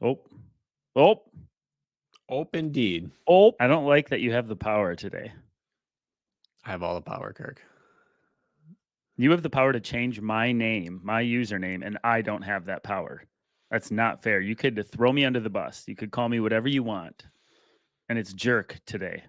Oh, oh, Indeed. oh. I don't like that you have the power today. I have all the power, Kirk. You have the power to change my name, my username, and I don't have that power. That's not fair. You could throw me under the bus. You could call me whatever you want. And it's jerk today.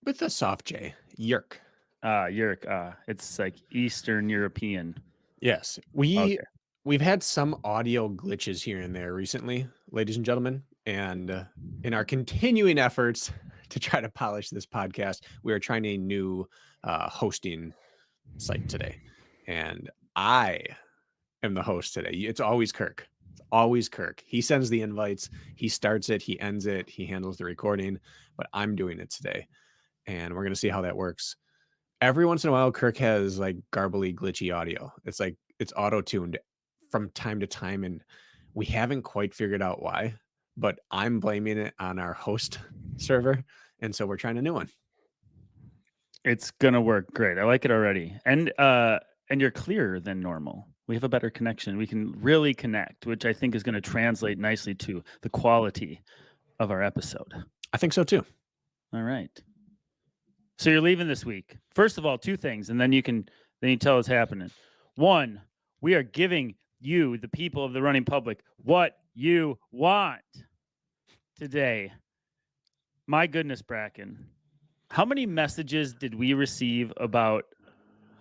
With a soft J. Yerk. Yerk. It's like Eastern European. Yes. Okay. We've had some audio glitches here and there recently, ladies and gentlemen. And in our continuing efforts to try to polish this podcast, we are trying a new hosting site today. And I am the host today. It's always Kirk. It's always Kirk. He sends the invites, he starts it, he ends it, he handles the recording, but I'm doing it today. And we're going to see how that works. Every once in a while, Kirk has like garbly, glitchy audio. It's like it's auto-tuned from time to time, and we haven't quite figured out why, but I'm blaming it on our host server. And so we're trying a new one. It's gonna work great. I like it already. And you're clearer than normal. We have a better connection. We can really connect, which I think is going to translate nicely to the quality of our episode. I think so too. All right. So you're leaving this week. First of all, two things, and then you tell what's happening. One, we are giving you, the people of the running public, what you want today. My goodness, Brakken. How many messages did we receive about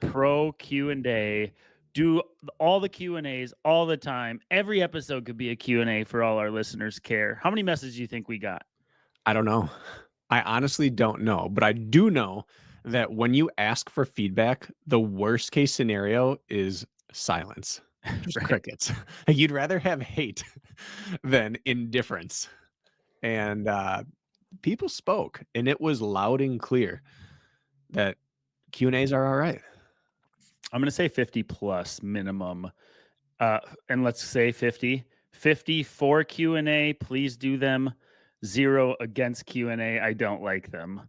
pro Q&A? Do all the Q&As all the time. Every episode could be a Q&A for all our listeners care. How many messages do you think we got? I don't know. I honestly don't know, but I do know that when you ask for feedback, the worst case scenario is silence. Just Right. crickets. You'd rather have hate than indifference. And people spoke, and it was loud and clear that Q&As are all right. I'm going to say 50 plus minimum. And let's say 50. 50 for Q&A, please do them. 0 against Q&A, I don't like them.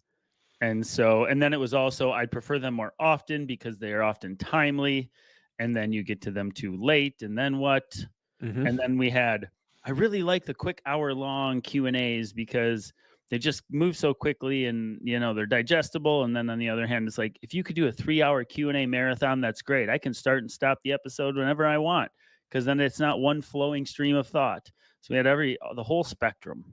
And then it was also, I'd prefer them more often because they are often timely. And then you get to them too late. And then what? Mm-hmm. And then we had, I really like the quick hour-long Q&As because they just move so quickly and, they're digestible. And then on the other hand, it's like, if you could do a 3-hour Q&A marathon, that's great. I can start and stop the episode whenever I want because then it's not one flowing stream of thought. So we had the whole spectrum.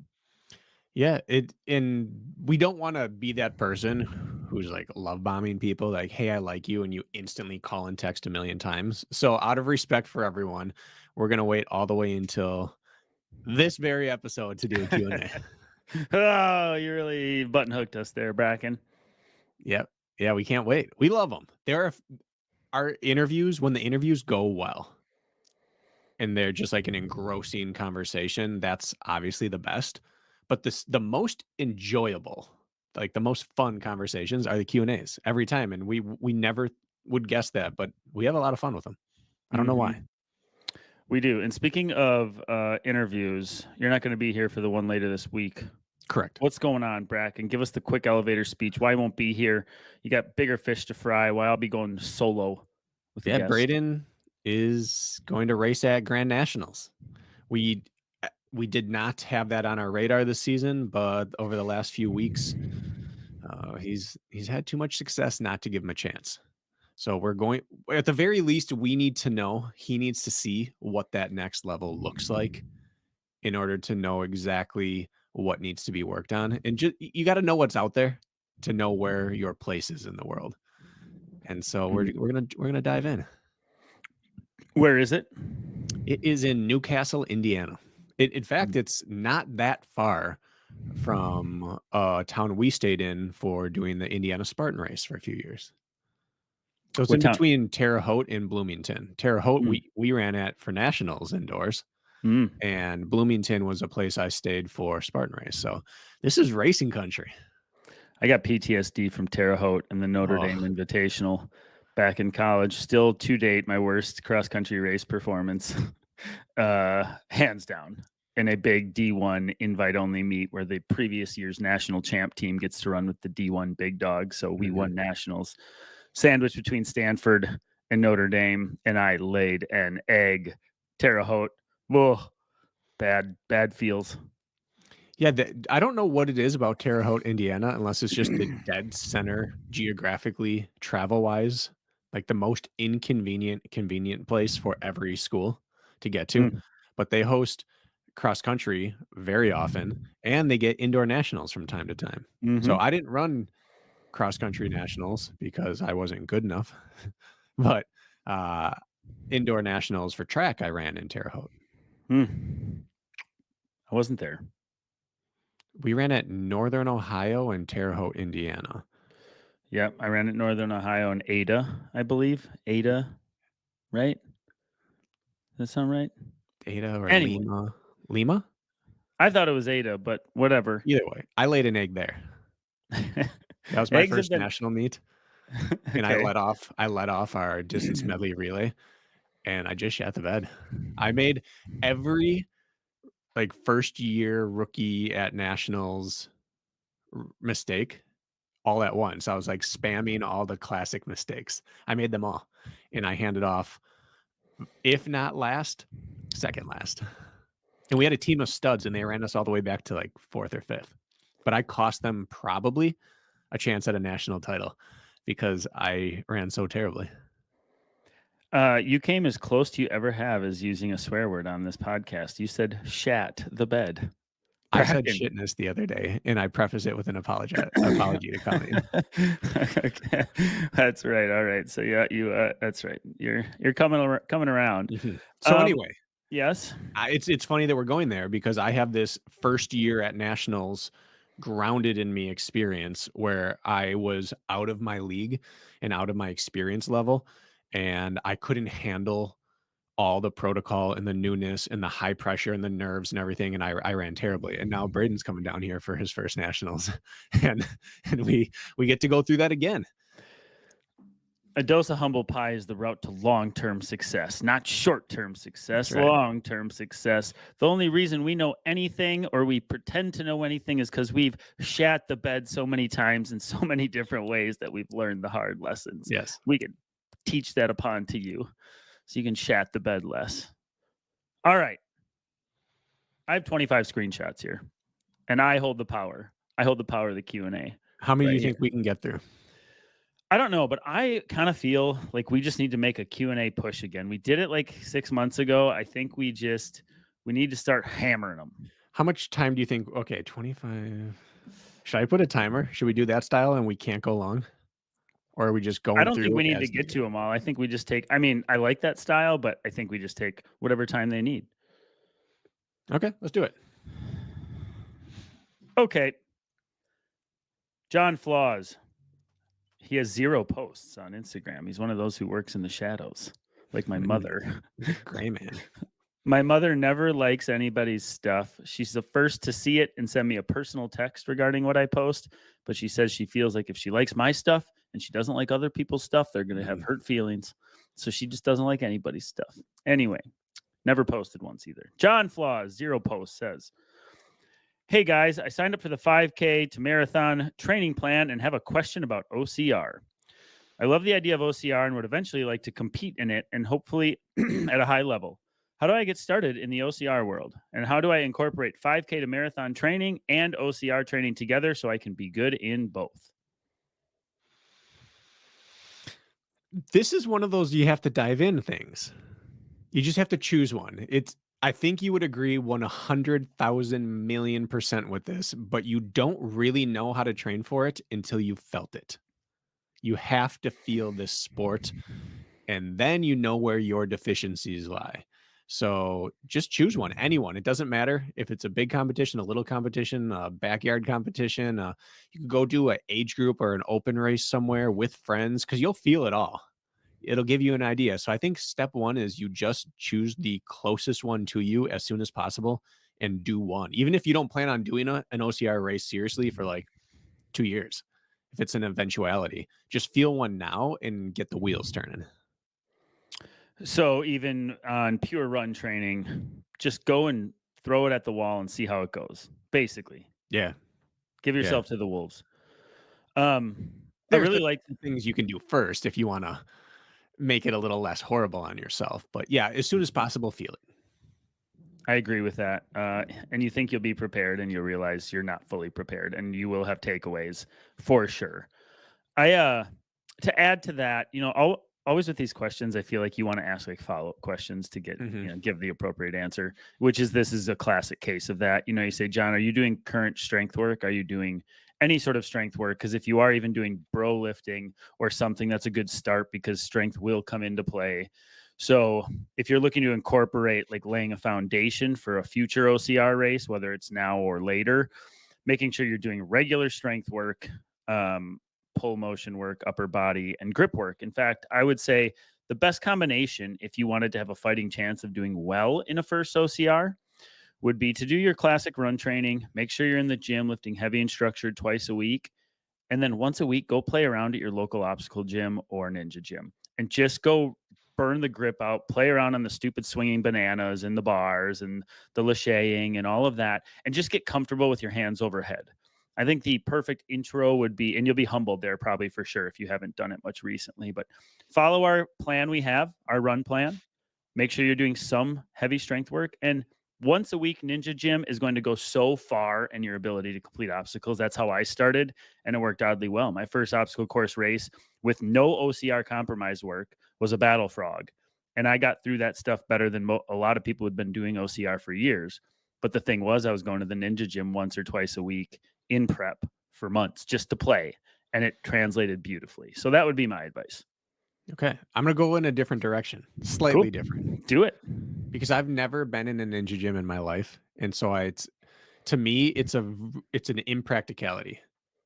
Yeah, and we don't want to be that person who's like love bombing people like, "Hey, I like you," and you instantly call and text a million times. So out of respect for everyone, we're going to wait all the way until this very episode to do a Q&A. Oh, you really button hooked us there, Brakken. Yep. Yeah, we can't wait. We love them. There are our interviews, when the interviews go well and they're just like an engrossing conversation, that's obviously the best. But the most enjoyable, like the most fun conversations are the Q&As every time. And we never would guess that, but we have a lot of fun with them. I don't know why. We do. And speaking of interviews, you're not going to be here for the one later this week. Correct. What's going on, Brakken? Give us the quick elevator speech. Why I won't be here? You got bigger fish to fry. Why I'll be going solo with a guest. Braden is going to race at Grand Nationals. We did not have that on our radar this season, but over the last few weeks, he's had too much success not to give him a chance. So we're going, at the very least, we need to know, he needs to see what that next level looks like in order to know exactly what needs to be worked on. And just, you got to know what's out there to know where your place is in the world. And so we're going to dive in. Where is it? It is in Newcastle, Indiana. In fact, it's not that far from a town we stayed in for doing the Indiana Spartan race for a few years. So it's in between Terre Haute and Bloomington. Terre Haute, we ran at for nationals indoors, and Bloomington was a place I stayed for Spartan race. So this is racing country. I got PTSD from Terre Haute and the Notre Dame Invitational back in college. Still to date, my worst cross-country race performance, hands down, in a big D1 invite-only meet where the previous year's national champ team gets to run with the D1 big dog. So we won nationals. Sandwiched between Stanford and Notre Dame, and I laid an egg. Terre Haute, whoa, bad feels. Yeah, I don't know what it is about Terre Haute, Indiana, unless it's just the dead center geographically, travel-wise, like the most convenient place for every school to get to. Mm. But they host cross country very often, and they get indoor nationals from time to time. So Mhm. I didn't run cross country nationals because I wasn't good enough, but uh, indoor nationals for track I ran in Terre Haute. Mm. I wasn't there. We ran at Northern Ohio and Terre Haute, Indiana. Yep, I ran at Northern Ohio in Ada, I believe. Ada, right? Does that sound right? Ada or Anyway, Lima? Lima? I thought it was Ada, but whatever. Either way, I laid an egg there. That was my Eggs have first been national meet, and okay. I led off our distance medley relay, and I just shat the bed. I made every, like, first year rookie at nationals mistake all at once. I was, like, spamming all the classic mistakes. I made them all, and I handed off, if not last, second last. And we had a team of studs, and they ran us all the way back to, like, 4th or 5th. But I cost them probably a chance at a national title because I ran so terribly. You came as close to you ever have as using a swear word on this podcast. You said "shat the bed." I said Bracken. shitness the other day, and I preface it with an apology to Colleen. Okay, that's right. All right. So yeah, you. That's right. You're coming around. Mhm. So Um. anyway, Yes. it's funny that we're going there because I have this first year at nationals grounded in me experience where I was out of my league and out of my experience level, and I couldn't handle all the protocol and the newness and the high pressure and the nerves and everything, and I ran terribly. And now Braden's coming down here for his first nationals, and we get to go through that again. A dose of humble pie is the route to long-term success, not short-term That's success, right. long-term success. The only reason we know anything or we pretend to know anything is because we've shat the bed so many times in so many different ways that we've learned the hard lessons. Yes. We can teach that upon to you so you can shat the bed less. All right. I have 25 screenshots here, and I hold the power. I hold the power of the Q&A How many do right you here. think we can get through? I don't know, but I kind of feel like we just need to make a Q&A push again. We did it like 6 months ago. I think we need to start hammering them. How much time do you think? Okay, 25. Should I put a timer? Should we do that style and we can't go long? Or are we just I going don't think through we need to as get needed? to them all. I think we just take I mean, I like that style, but I think we just take whatever time they need. Okay, let's do it. Okay. John Flaws. He has 0 posts on Instagram. He's one of those who works in the shadows, like my mother. Gray man. My mother never likes anybody's stuff. She's the first to see it and send me a personal text regarding what I post, but she says she feels like if she likes my stuff and she doesn't like other people's stuff, they're going to have hurt feelings. So she just doesn't like anybody's stuff. Anyway, never posted once either. John Flaws, 0 posts, says, "Hey guys, I signed up for the 5K to marathon training plan and have a question about OCR. I love the idea of OCR and would eventually like to compete in it and hopefully at a high level. How do I get started in the OCR world? And how do I incorporate 5K to marathon training and OCR training together so I can be good in both?" This is one of those you have to dive in things. You just have to choose one. I think you would agree 100,000,000,000% with this, but you don't really know how to train for it until you felt it. You have to feel this sport, and then you know where your deficiencies lie. So just choose one, anyone. It doesn't matter if it's a big competition, a little competition, a backyard competition. You can go do an age group or an open race somewhere with friends because you'll feel it all. It'll give you an idea. So I think step one is you just choose the closest one to you as soon as possible and do one. Even if you don't plan on doing an OCR race seriously for like 2 years, if it's an eventuality, just feel one now and get the wheels turning. So even on pure run training, just go and throw it at the wall and see how it goes. Basically, Yeah. give Yeah. yourself to the wolves. I There's really like things you can do first if you want to make it a little less horrible on yourself. But yeah, as soon as possible, feel it. I agree with that. And you think you'll be prepared, and you'll realize you're not fully prepared, and you will have takeaways for sure. I To add to that, always with these questions, I feel like you want to ask like follow-up questions to get, Hmm. give the appropriate answer, which is this is a classic case of that. You say, John, are you doing current strength work? Are you doing any sort of strength work? Because if you are even doing bro lifting or something, that's a good start because strength will come into play. So if you're looking to incorporate like laying a foundation for a future OCR race, whether it's now or later, making sure you're doing regular strength work, um, pull motion work, upper body, and grip work. In fact, I would say the best combination, if you wanted to have a fighting chance of doing well in a first OCR, would be to do your classic run training, make sure you're in the gym lifting heavy and structured twice a week, and then once a week, go play around at your local obstacle gym or ninja gym and just go burn the grip out, play around on the stupid swinging bananas and the bars and the lacheying and all of that, and just get comfortable with your hands overhead. I think the perfect intro would be, and you'll be humbled there probably for sure if you haven't done it much recently, but follow our plan we have, our run plan. Make sure you're doing some heavy strength work. And once a week, Ninja Gym is going to go so far in your ability to complete obstacles. That's how I started, and it worked oddly well. My first obstacle course race with no OCR compromise work was a Battle Frog. And I got through that stuff better than a lot of people who had been doing OCR for years. But the thing was, I was going to the Ninja Gym once or twice a week in prep for months just to play, and it translated beautifully. So that would be my advice. Okay. I'm going to go in a different direction, Cool. slightly different, Do it. because I've never been in a ninja gym in my life. And so to me, it's an impracticality.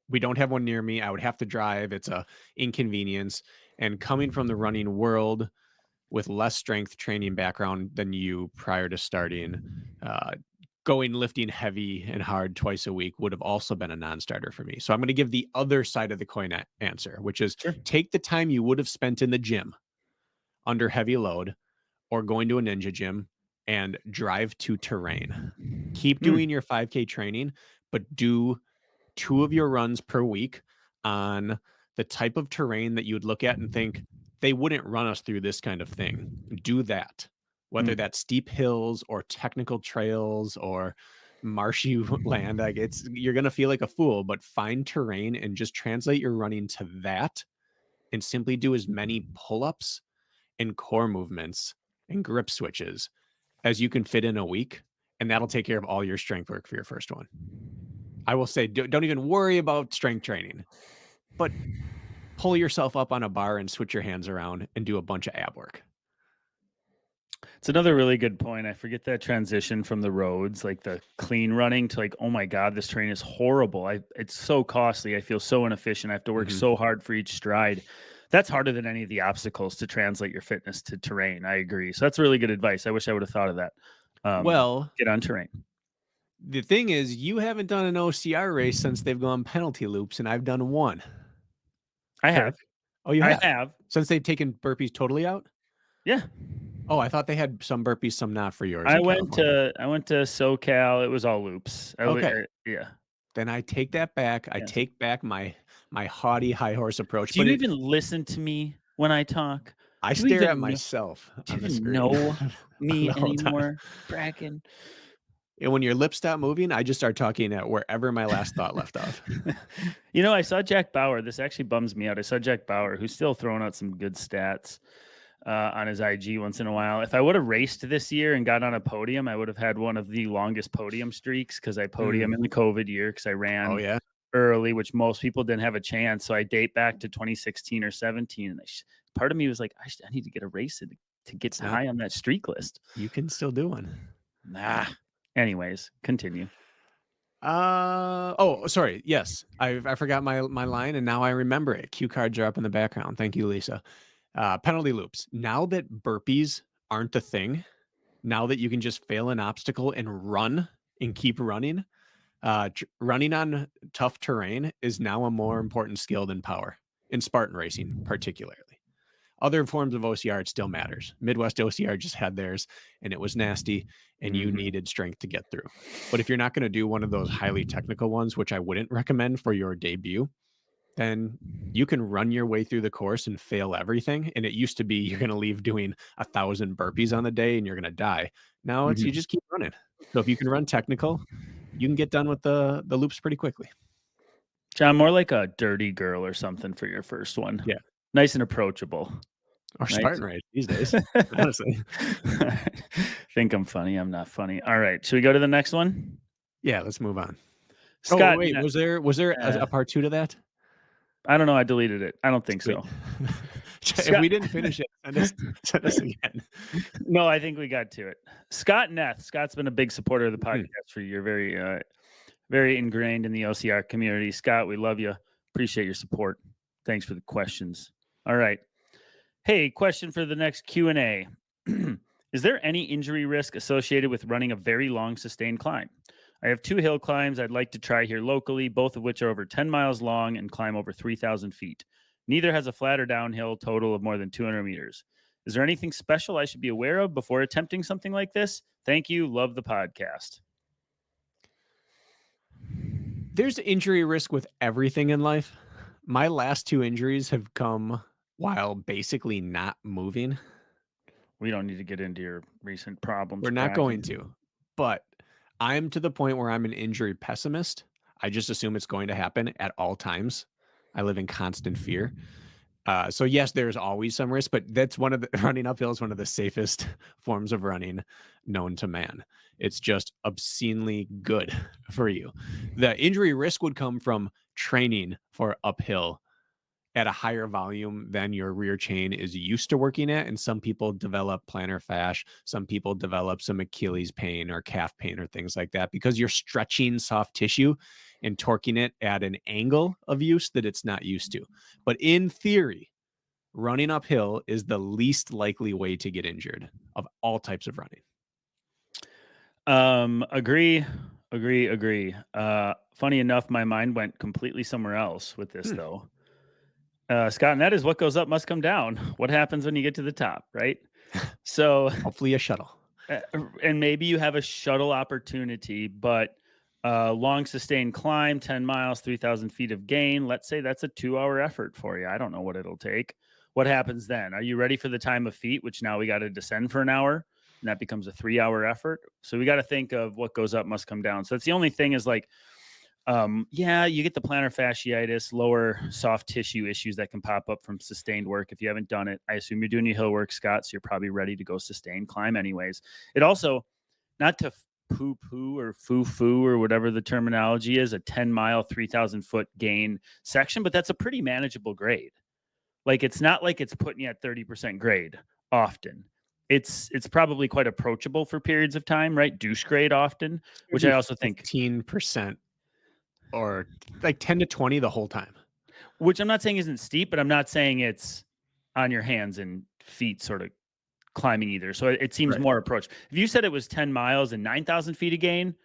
We don't have one near me. I would have to drive. It's a inconvenience. And coming from the running world with less strength training background than you prior to starting, uh, going lifting heavy and hard twice a week would have also been a non-starter for me. So I'm going to give the other side of the coin answer, which is Sure. take the time you would have spent in the gym under heavy load or going to a ninja gym and drive to terrain. Keep doing your 5K training, but do 2 of your runs per week on the type of terrain that you would look at and think, "They wouldn't run us through this kind of thing." Do that. Whether Mm. that's steep hills or technical trails or marshy land, like you're gonna feel like a fool, but find terrain and just translate your running to that and simply do as many pull-ups and core movements and grip switches as you can fit in a week, and that'll take care of all your strength work for your first one. I will say, don't even worry about strength training, but pull yourself up on a bar and switch your hands around and do a bunch of ab work. It's another really good point. I forget that transition from the roads, like the clean running to like, oh my God, this terrain is horrible. It's so costly. I feel so inefficient. I have to work Mhm. so hard for each stride. That's harder than any of the obstacles to translate your fitness to terrain. I agree. So that's really good advice. I wish I would have thought of that. Well, Get on terrain. the thing is, you haven't done an OCR race since they've gone penalty loops, and I've done one. I have. Kirk. Oh, you I have? have. Since they've taken burpees totally out? Yeah. Oh, I thought they had some burpees, some not for yours I in went California. to I went to SoCal. It was all loops. Okay. Yeah. Then I take that back. I Yeah. take back my haughty high horse approach, Do but you even listen to me when I talk? I Do you stare at even know? myself Do you on the even screen know me the whole time. anymore, Bracken? And when your lips stop moving, I just start talking at wherever my last thought left off. I saw Jack Bauer. This actually bums me out. I saw Jack Bauer, who's still throwing out some good stats on his IG once in a while. If I would have raced this year and got on a podium, I would have had one of the longest podium streaks because I podium in the COVID year because I Oh, ran yeah? early, which most people didn't have a chance. So I date back to 2016 or 17. And part of me was like, I need to get a race to get It's not high on that streak list. you can still do one. Nah. Anyways, continue. Sorry. Yes. I forgot my line, and now I remember it. Cue cards are up in the background. Thank you, Lisa. Penalty loops. Now that burpees aren't a thing, now that you can just fail an obstacle and run and keep running, running on tough terrain is now a more important skill than power in Spartan racing, particularly. Other forms of OCR, it still matters. Midwest OCR just had theirs, and it was nasty, and you Mhm. needed strength to get through. But if you're not going to do one of those highly technical ones, which I wouldn't recommend for your debut, then you can run your way through the course and fail everything. And it used to be you're going to leave doing 1,000 burpees on the day and you're going to die. Now it's you Mhm. just keep running. So if you can run technical, you can get done with the loops pretty quickly. John, more like a dirty girl or something for your first one. Yeah. Nice and approachable. Or Nice. starting right these days, honestly. Think I'm funny. I'm not funny. All right. Should we go to the next one? Yeah, let's move on. Oh, Scott, wait, was there a part 2 to that? I don't know. I deleted it. I don't think Sweet. so. If we didn't finish it, send us again. No, I think we got to it. Scott Neth. Scott's been a big supporter of the Hmm. podcast for you. You're very, very ingrained in the OCR community. Scott, we love you. Appreciate your support. Thanks for the questions. All right. Hey, question for the next Q&A. Is there any injury risk associated with running a very long sustained climb? I have 2 hill climbs I'd like to try here locally, both of which are over 10 miles long and climb over 3,000 feet. Neither has a flat or downhill total of more than 200 meters. Is there anything special I should be aware of before attempting something like this? Thank you. Love the podcast. There's injury risk with everything in life. My last 2 injuries have come while basically not moving. We don't need to get into your recent problems. We're not going Brakken. to, but I'm to the point where I'm an injury pessimist. I just assume it's going to happen at all times. I live in constant fear. So yes, there's always some risk, but that's one of the running uphill is one of the safest forms of running known to man. It's just obscenely good for you. The injury risk would come from training for uphill at a higher volume than your rear chain is used to working at. And some people develop plantar fascia. Some people develop some Achilles pain or calf pain or things like that because you're stretching soft tissue and torquing it at an angle of use that it's not used to. But in theory, running uphill is the least likely way to get injured of all types of running. Agree. Funny enough, my mind went completely somewhere else with this, though. Scott, and that is what goes up must come down. What happens when you get to the top, right? So, Hopefully a shuttle. and maybe you have a shuttle opportunity, but long sustained climb, 10 miles, 3,000 feet of gain. Let's say that's a 2-hour effort for you. I don't know what it'll take. What happens then? Are you ready for the time of feet, which now we got to descend for an hour? And that becomes a 3-hour effort. So we got to think of what goes up must come down. So that's the only thing is like, yeah, you get the plantar fasciitis, lower soft tissue issues that can pop up from sustained work. If you haven't done it, I assume you're doing your hill work, Scott, so you're probably ready to go sustained climb anyways. It also, not to poo-poo or foo-foo or whatever the terminology is, a 10-mile, 3,000-foot gain section, but that's a pretty manageable grade. Like, it's not like it's putting you at 30% grade often. It's probably quite approachable for periods of time, right? Douche grade often, which I also think 15% or like 10 to 20 the whole time. Which I'm not saying isn't steep, but I'm not saying it's on your hands and feet sort of climbing either. So it seems Right. more approach. If you said it was 10 miles and 9,000 feet of gain,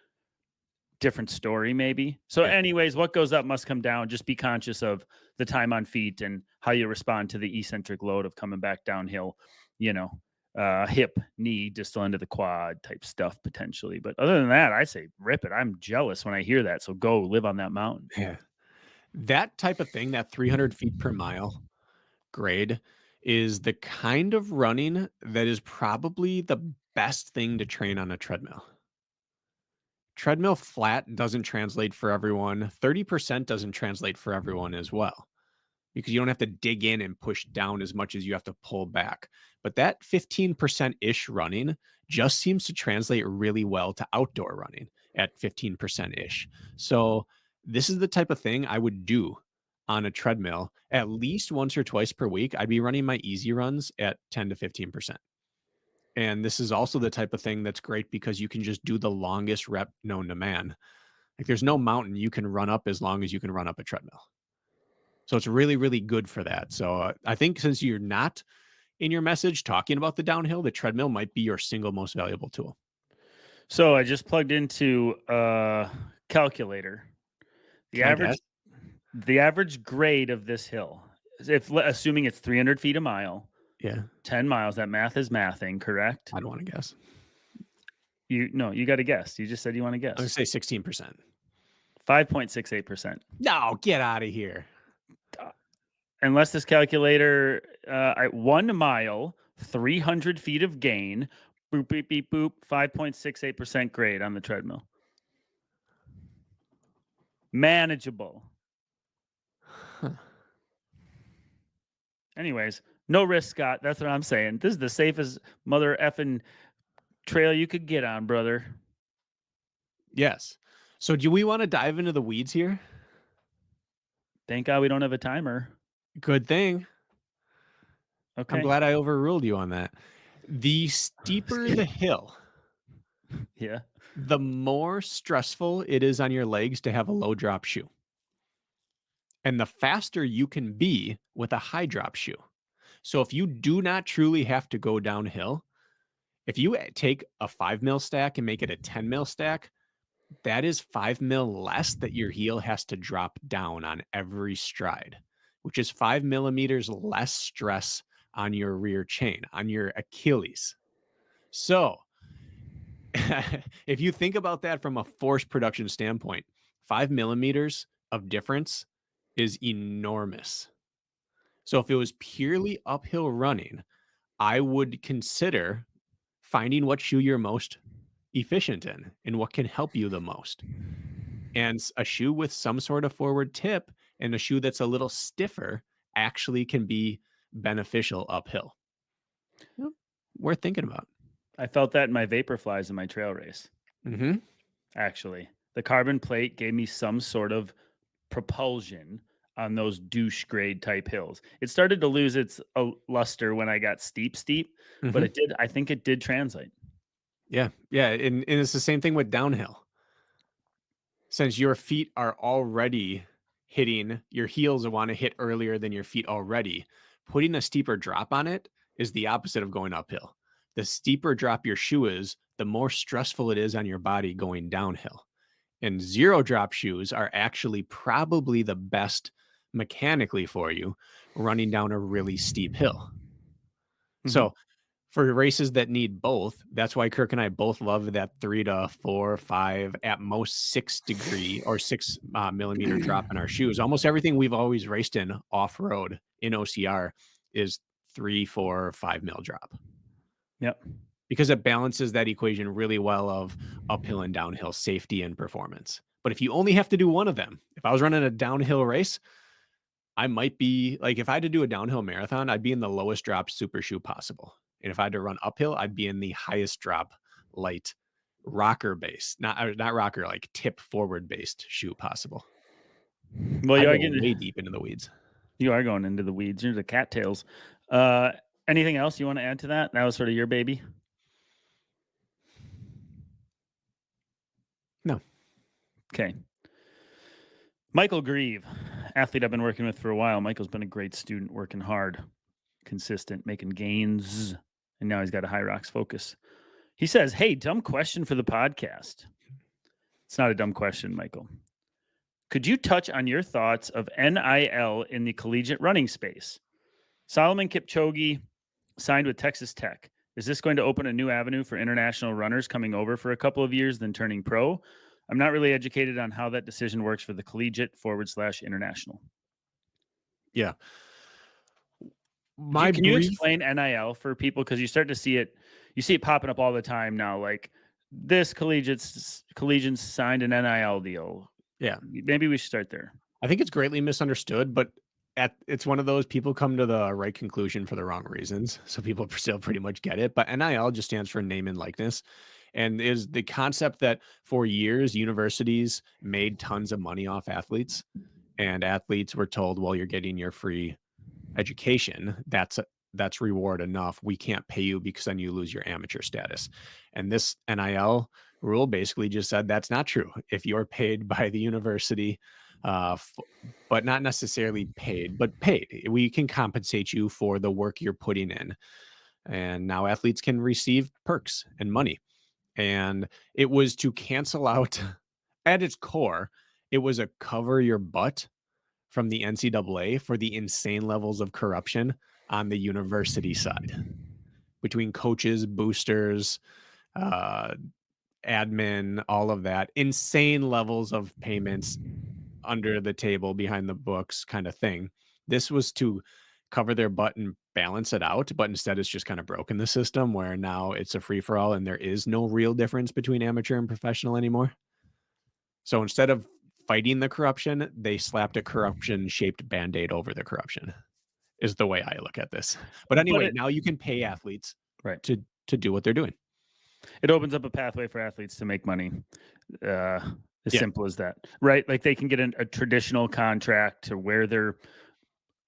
different story maybe. So Yeah. anyways, what goes up must come down. Just be conscious of the time on feet and how you respond to the eccentric load of coming back downhill, hip, knee, distal into the quad type stuff potentially. But other than that, I say rip it. I'm jealous when I hear that. So go live on that mountain. Yeah. That type of thing, that 300 feet per mile grade is the kind of running that is probably the best thing to train on a treadmill. Treadmill flat doesn't translate for everyone. 30% doesn't translate for everyone as well because you don't have to dig in and push down as much as you have to pull back. But that 15% ish running just seems to translate really well to outdoor running at 15% ish. So, this is the type of thing I would do on a treadmill at least once or twice per week. I'd be running my easy runs at 10 to 15%. And this is also the type of thing that's great because you can just do the longest rep known to man. Like there's no mountain you can run up as long as you can run up a treadmill. So it's really, really good for that. So I think since you're not in your message talking about the downhill, the treadmill might be your single most valuable tool. So I just plugged into a calculator. The average grade of this hill, assuming it's 300 feet a mile, Yeah. 10 miles, that math is mathing, correct? I don't want to guess. You got to guess. You just said you want to I'm going guess. to say 16%. 5.68%. No, get out of here. unless this calculator, at 1 mile, 300 feet of gain, boop, beep, beep, boop, 5.68% grade on the treadmill. Manageable. Huh. Anyways, no risk, Scott. That's what I'm saying. This is the safest mother effing trail you could get on, brother. Yes. So do we want to dive into the weeds here? Thank God we don't have a timer. Good thing. I'm Okay. glad I overruled you on that. The steeper the hill, Yeah. the more stressful it is on your legs to have a low drop shoe. And the faster you can be with a high drop shoe. So if you do not truly have to go downhill, if you take a 5 mil stack and make it a 10 mil stack, that is 5 mil less that your heel has to drop down on every stride, which is 5 millimeters less stress on your rear chain, on your Achilles. So if you think about that from a force production standpoint, 5 millimeters of difference is enormous. So if it was purely uphill running, I would consider finding what shoe you're most efficient in and what can help you the most. And a shoe with some sort of forward tip and a shoe that's a little stiffer actually can be beneficial uphill. Yep, worth thinking about. I felt that in my Vaporflies in my trail race, Mm-hmm. actually. The carbon plate gave me some sort of propulsion on those douche grade type hills. It started to lose its luster when I got steep, but Mm-hmm. it did. I think it did translate. Yeah. Yeah. And it's the same thing with downhill. Since your feet are already hitting, your heels want to hit earlier than your feet already. Putting a steeper drop on it is the opposite of going uphill. The steeper drop your shoe is, the more stressful it is on your body going downhill. And zero drop shoes are actually probably the best mechanically for you running down a really steep hill. Mhm. So for races that need both, that's why Kirk and I both love that 3 to 4, 5, at most 6 degree or 6 millimeter drop in our shoes. Almost everything we've always raced in off road in OCR is 3, 4, 5 mil drop Yep. because it balances that equation really well of uphill and downhill safety and performance. But if you only have to do one of them, if I was running a downhill race, I might be like, if I had to do a downhill marathon, I'd be in the lowest drop super shoe possible. And if I had to run uphill, I'd be in the highest drop light rocker base, not rocker, like tip forward based shoe possible. Well, I go way deep into the weeds. you are going into the weeds. You're the cattails. Uh, anything else you want to add to that? That was sort of your baby. No. Okay. Michael Grieve, athlete I've been working with for a while. Michael's been a great student, working hard, consistent, making gains, and now he's got a high rocks focus. He says, "Hey, dumb question for the podcast." It's not a dumb question, Michael. Could you touch on your thoughts of NIL in the collegiate running space? Solomon Kipchoge signed with Texas Tech. Is this going to open a new avenue for international runners coming over for a couple of years, then turning pro? I'm not really educated on how that decision works for the collegiate/international. Yeah. Can you explain NIL for people? Because you start to see it, you see it popping up all the time now. Like this collegians signed an NIL deal. Yeah. Maybe we should start there. I think it's greatly misunderstood, but it's one of those people come to the right conclusion for the wrong reasons. So people still pretty much get it. But NIL just stands for name and likeness, and is the concept that for years universities made tons of money off athletes, and athletes were told, "Well, you're getting your free education. That's reward enough. We can't pay you because then you lose your amateur status." And this NIL rule basically just said that's not true. If you're paid by the university, but not necessarily paid, but paid, we can compensate you for the work you're putting in. And now athletes can receive perks and money. And it was to cancel out, at its core, it was a cover your butt from the NCAA for the insane levels of corruption on the university side between coaches, boosters, uh, admin, all of that. Insane levels of payments under the table, behind the books kind of thing. This was to cover their butt and balance it out, but instead it's just kind of broken the system where now it's a free for all and there is no real difference between amateur and professional anymore. So instead of fighting the corruption, they slapped a corruption shaped band-aid over the corruption is the way I look at this. But But anyway, it now you can pay athletes right. to do what they're doing. It opens up a pathway for athletes to make money. Uh, as Yeah. simple as that, right? Like they can get a traditional contract to wear their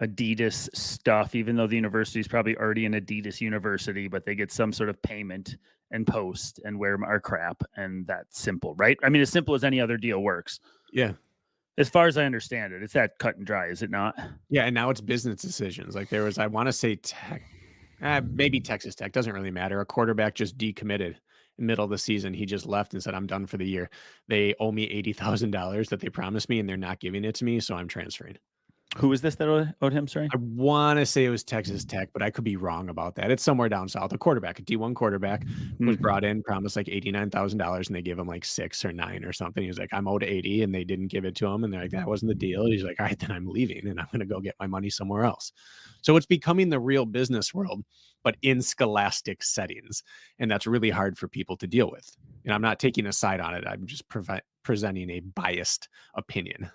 Adidas stuff, even though the university is probably already an Adidas university, but they get some sort of payment and post and wear our crap. And that's simple, right? I mean, as simple as any other deal works. Yeah. As far as I understand it, it's that cut and dry, is it not? Yeah, and now it's business decisions. Like there was, I want to say maybe Texas Tech, doesn't really matter. A quarterback just decommitted in the middle of the season. He just left and said, I'm done for the year. They owe me $80,000 that they promised me and they're not giving it to me. So I'm transferring. Who was this that owed him? Sorry. I want to say it was Texas Tech, but I could be wrong about that. It's somewhere down south. A quarterback, a D1 quarterback was brought in, promised like $89,000 and they gave him like 6 or 9 or something. He was like, I'm owed 80 and they didn't give it to him. And they're like, that wasn't the deal. He's like, all right, then I'm leaving and I'm going to go get my money somewhere else. So it's becoming the real business world, but in scholastic settings. And that's really hard for people to deal with. And I'm not taking a side on it. I'm just presenting a biased opinion.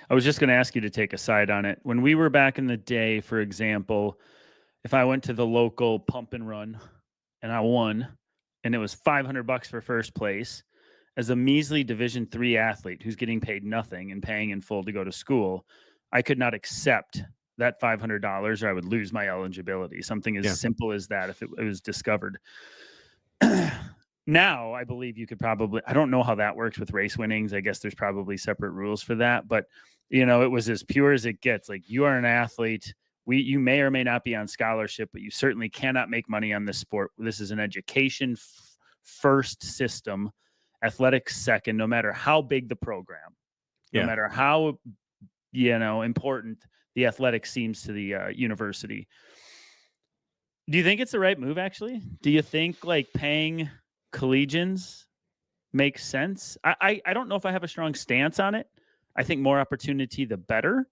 I was just going to ask you to take a side on it. When we were back in the day, for example, if I went to the local pump and run and I won and it was $500 for first place, as a measly Division III athlete who's getting paid nothing and paying in full to go to school, I could not accept that $500 or I would lose my eligibility. Something as simple as that if it was discovered. Now, I believe you could probably, I don't know how that works with race winnings. I guess there's probably separate rules for that, but it was as pure as it gets. Like you are an athlete. You may or may not be on scholarship, but you certainly cannot make money on this sport. This is an education first system, athletics second, no matter how big the program, no matter how, important the athletics seems to the university. Do you think it's the right move, actually? Do you think like paying collegians makes sense? I don't know if I have a strong stance on it. I think more opportunity, the better.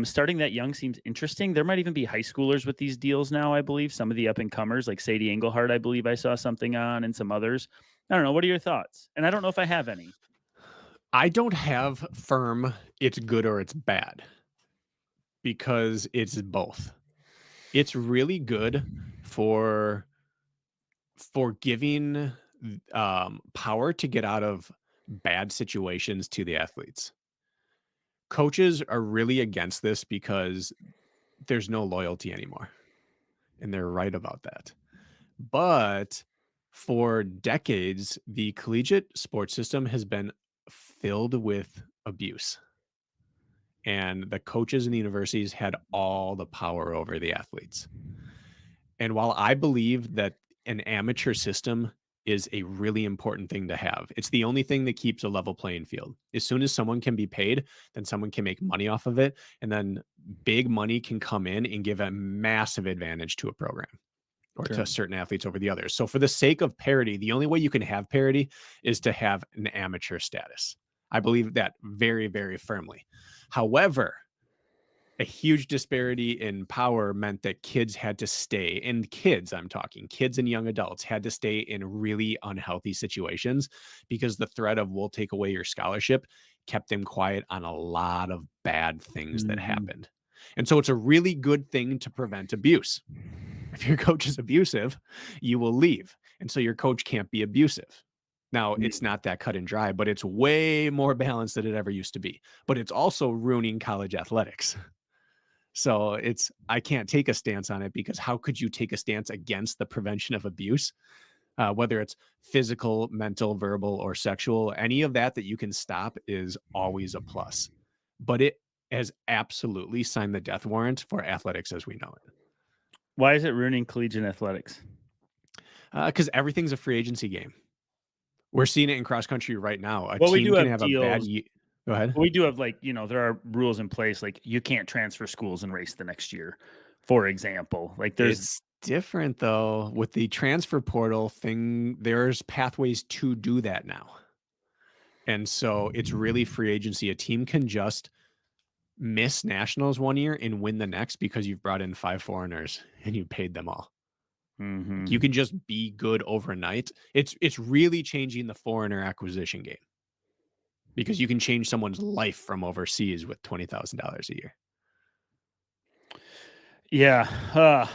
Starting that young seems interesting. There might even be high schoolers with these deals now, I believe. Some of the up-and-comers, like Sadie Engelhardt, I believe I saw something on, and some others. I don't know. What are your thoughts? And I don't know if I have any. I don't have firm it's good or it's bad because it's both. It's really good for giving power to get out of bad situations to the athletes. Coaches are really against this because there's no loyalty anymore. And they're right about that. But for decades, the collegiate sports system has been filled with abuse. And the coaches in the universities had all the power over the athletes. And while I believe that an amateur system is a really important thing to have, it's the only thing that keeps a level playing field. As soon as someone can be paid, then someone can make money off of it. And then big money can come in and give a massive advantage to a program or to certain athletes over the others. So for the sake of parity, the only way you can have parity is to have an amateur status. I believe that very, very firmly. However, a huge disparity in power meant that kids had to stay, and kids, I'm talking kids and young adults, had to stay in really unhealthy situations because the threat of we'll take away your scholarship kept them quiet on a lot of bad things that happened. And so it's a really good thing to prevent abuse. If your coach is abusive, you will leave. And so your coach can't be abusive. Now, it's not that cut and dry, but it's way more balanced than it ever used to be. But it's also ruining college athletics. So I can't take a stance on it because how could you take a stance against the prevention of abuse? Whether it's physical, mental, verbal, or sexual, any of that you can stop is always a plus. But it has absolutely signed the death warrant for athletics as we know it. Why is it ruining collegiate athletics? Because everything's a free agency game. We're seeing it in cross country right now. A Well, we team do can have have a bad deals. year. Go ahead. We do have there are rules in place. Like you can't transfer schools and race the next year, for example. Like It's different though with the transfer portal thing. There's pathways to do that now. And so it's really free agency. A team can just miss nationals one year and win the next because you've brought in 5 foreigners and you paid them all. Like, you Mm-hmm. can just be good overnight. It's really changing the foreigner acquisition game because you can change someone's life from overseas with $20,000 a year. Yeah.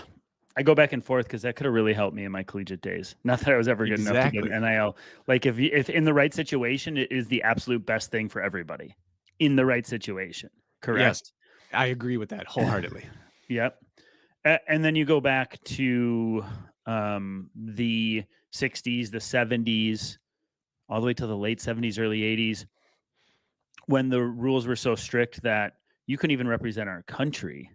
I go back and forth because that could have really helped me in my collegiate days. Not that I was ever good enough to get an Exactly. NIL. Like if in the right situation, it is the absolute best thing for everybody. In the right situation, Yes, correct? I agree with that wholeheartedly. Yep. And then you go back to the 60s, the 70s, all the way to the late 70s, early 80s, when the rules were so strict that you couldn't even represent our country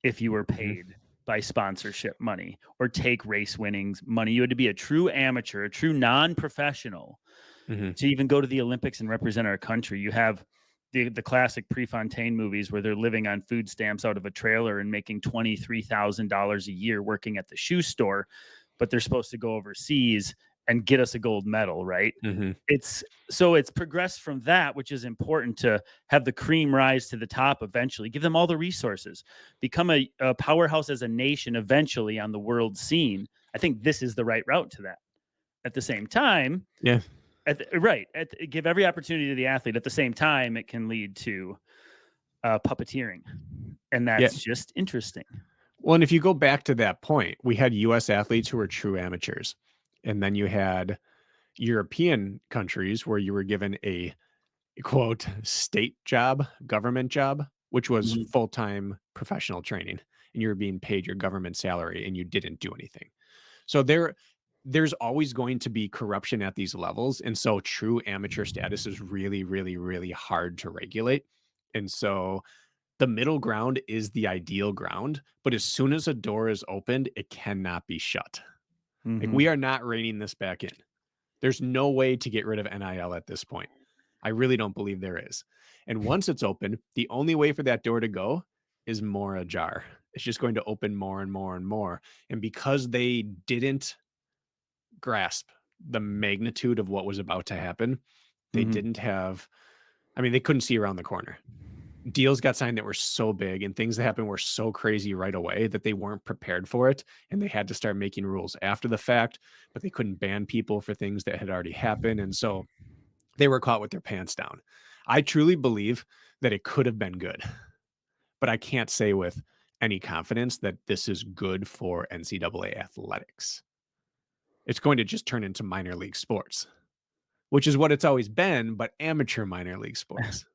if you were Mhm, paid by sponsorship money or take race winnings money. You had to be a true amateur, a true non-professional mhm, to even go to the Olympics and represent our country. You have the classic Prefontaine movies where they're living on food stamps out of a trailer and making $23,000 a year working at the shoe store, but they're supposed to go overseas and get us a gold medal, right? mhm, It's progressed from that, which is important to have the cream rise to the top eventually, give them all the resources, become a powerhouse as a nation eventually on the world scene. I think this is the right route to that. At the same time, yeah, give every opportunity to the athlete. At the same time, it can lead to puppeteering, and yeah. that's just interesting. Well, and if you go back to that point, we had US athletes who were true amateurs, and then you had European countries where you were given a quote state job, government job, which was Mhm, full-time professional training, and you were being paid your government salary and you didn't do anything. So there's always going to be corruption at these levels, and so true amateur status is really, really, really hard to regulate. And so the middle ground is the ideal ground, but as soon as a door is opened, it cannot be shut. Like, mhm. we are not reining this back in. There's no way to get rid of NIL at this point. I really don't believe there is. And once it's open, the only way for that door to go is more ajar. It's just going to open more and more and more. And because they didn't grasp the magnitude of what was about to happen, they Mhm. didn't have, I mean, they couldn't see around the corner. Deals got signed that were so big and things that happened were so crazy right away that they weren't prepared for it. And they had to start making rules after the fact, but they couldn't ban people for things that had already happened. And so they were caught with their pants down. I truly believe that it could have been good, but I can't say with any confidence that this is good for NCAA athletics. It's going to just turn into minor league sports, which is what it's always been, but amateur minor league sports.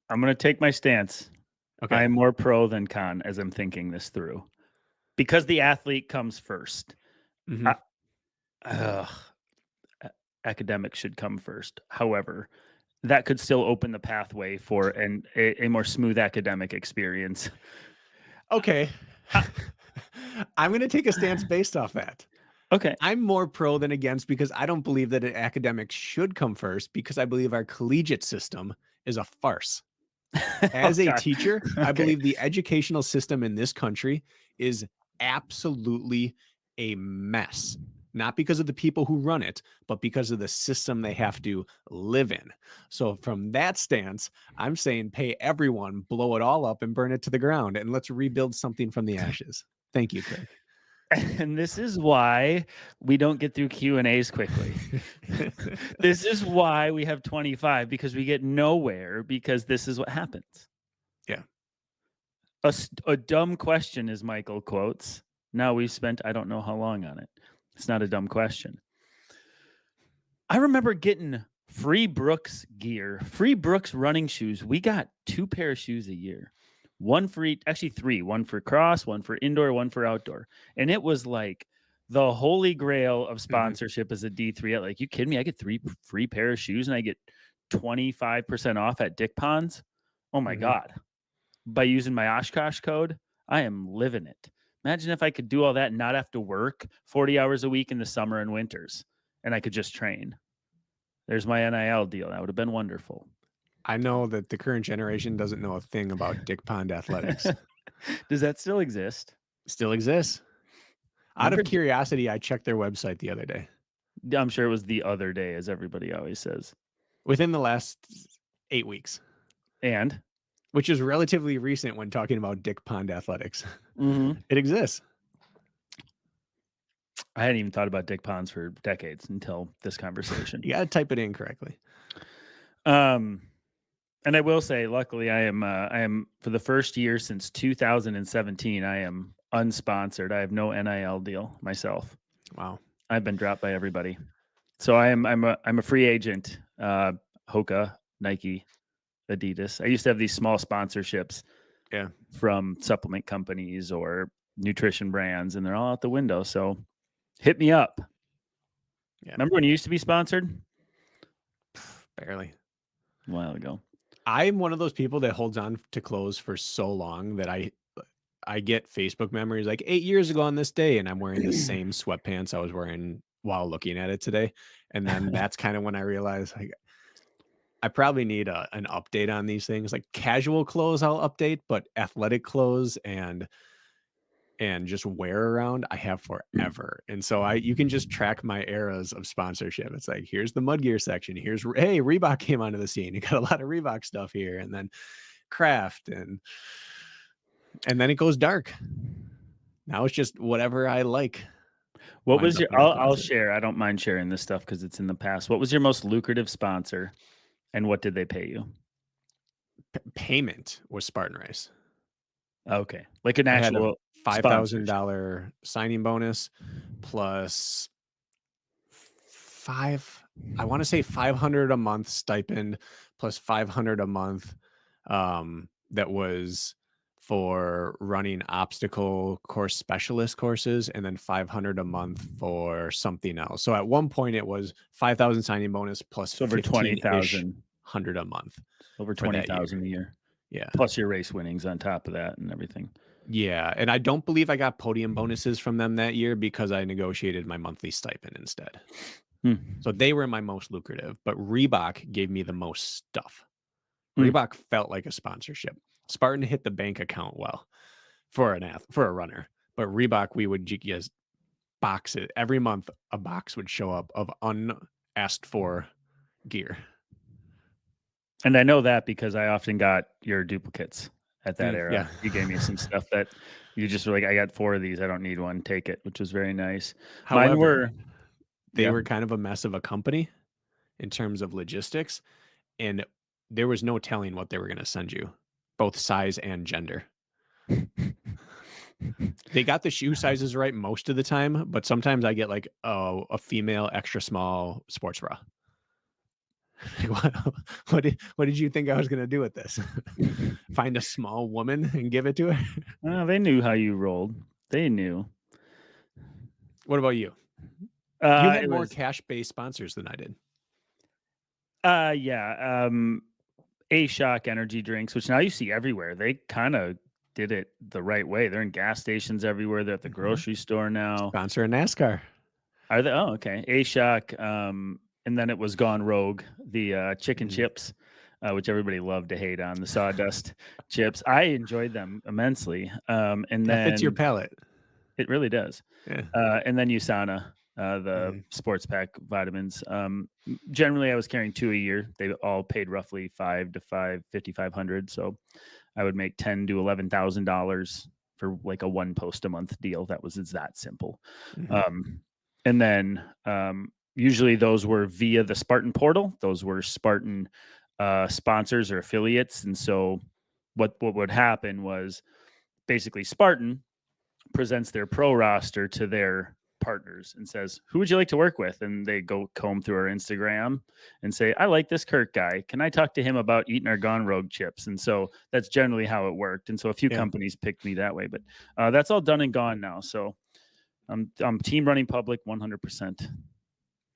I'm going to take my stance. Okay. I'm more pro than con as I'm thinking this through because the athlete comes first. Mhm. Uh, ugh, academics should come first. However, that could still open the pathway for a more smooth academic experience. Okay. Uh, I'm going to take a stance based off that. okay. I'm more pro than against because I don't believe that an academic should come first because I believe our collegiate system is a farce. Oh As a God. teacher, I Okay. believe the educational system in this country is absolutely a mess. Not because of the people who run it, but because of the system they have to live in. So, from that stance, I'm saying pay everyone, blow it all up, and burn it to the ground, and let's rebuild something from the ashes. Thank you, Kirk. And this is why we don't get through Q&As quickly. This is why we have 25 because we get nowhere because this is what happens. Yeah. A dumb question, as Michael quotes. Now we've spent I don't know how long on it. It's not a dumb question. I remember getting free Brooks gear, free Brooks running shoes. We got 2 pair of shoes a year. One for each, actually 3, one for cross, one for indoor, one for outdoor. And it was like the holy grail of Mhm, sponsorship as a D3. Like, you kidding me? I get 3 free pair of shoes and I get 25% off at Dick Ponds. Oh my mhm. God. By using my Oshkosh code, I am living it. Imagine if I could do all that and not have to work 40 hours a week in the summer and winters and I could just train. There's my NIL deal. That would have been wonderful. I know that the current generation doesn't know a thing about Dick Pond athletics. Does that still exist? Still exists. Out Remember, of curiosity, I checked their website the other day. I'm sure it was the other day, as everybody always says. Within the last 8 weeks. And which is relatively recent when talking about Dick Pond Athletics. Mm-hmm. It exists. I hadn't even thought about Dick Ponds for decades until this conversation. You got to type it in correctly. And I will say, luckily, I am for the first year since 2017, I am unsponsored. I have no NIL deal myself. Wow. I've been dropped by everybody. So I'm a free agent. Hoka, Nike, Adidas. I used to have these small sponsorships from supplement companies or nutrition brands, and they're all out the window. So hit me up. Yeah. Remember when you used to be sponsored? Barely. A while ago. I'm one of those people that holds on to clothes for so long that I get Facebook memories like 8 years ago on this day, and I'm wearing the same sweatpants I was wearing while looking at it today. And then that's kind of when I realized like I probably need an update on these things. Like casual clothes I'll update, but athletic clothes and just wear around I have forever. And so you can just track my eras of sponsorship. It's like, here's the mud gear section. Hey, Reebok came onto the scene. You got a lot of Reebok stuff here. And then Kraft and then it goes dark. Now it's just whatever I like. What was your, I'll share. I don't mind sharing this stuff because it's in the past. What was your most lucrative sponsor and what did they pay you? Payment was Spartan Race. Okay. Like an actual $5,000 signing bonus plus I want to say 500 a month stipend plus 500 a month. That was for running obstacle course specialist courses and then 500 a month for something else. So at one point it was 5,000 signing bonus plus over 20,000 100 a month. Over 20,000 a year. Yeah. Plus your race winnings on top of that and everything. Yeah. And I don't believe I got podium bonuses from them that year because I negotiated my monthly stipend instead. So they were my most lucrative, but Reebok gave me the most stuff. Reebok felt like a sponsorship. Spartan hit the bank account well for a runner, but Reebok, we would just box it every month. A box would show up of unasked for gear. And I know that because I often got your duplicates at that era. Yeah. You gave me some stuff that you just were like, I got 4 of these. I don't need one. Take it, which was very nice. However, they were kind of a mess of a company in terms of logistics, and there was no telling what they were going to send you, both size and gender. They got the shoe sizes right most of the time, but sometimes I get like a female extra small sports bra. What did you think I was going to do with this? Find a small woman and give it to her? Well, they knew how you rolled. They knew. What about you? You had more cash-based sponsors than I did. Yeah. A-Shock energy drinks, which now you see everywhere. They kind of did it the right way. They're in gas stations everywhere. They're at the grocery store now. Sponsor a NASCAR. Are they? Oh, okay. A-Shock. And then it was Gone Rogue, the chicken chips, which everybody loved to hate on, the sawdust chips. I enjoyed them immensely. And that fits your palate. It really does. Yeah. And then USANA, the sports pack vitamins. Generally, I was carrying 2 a year. They all paid roughly $5,500. So I would make $10,000 to $11,000 for like a 1 post a month deal. It's that simple. And then usually those were via the Spartan portal. Those were Spartan sponsors or affiliates. And so what would happen was basically Spartan presents their pro roster to their partners and says, who would you like to work with? And they go comb through our Instagram and say, I like this Kirk guy. Can I talk to him about eating our Gone Rogue chips? And so that's generally how it worked. And so a few companies picked me that way, but that's all done and gone now. So I'm team running public 100%.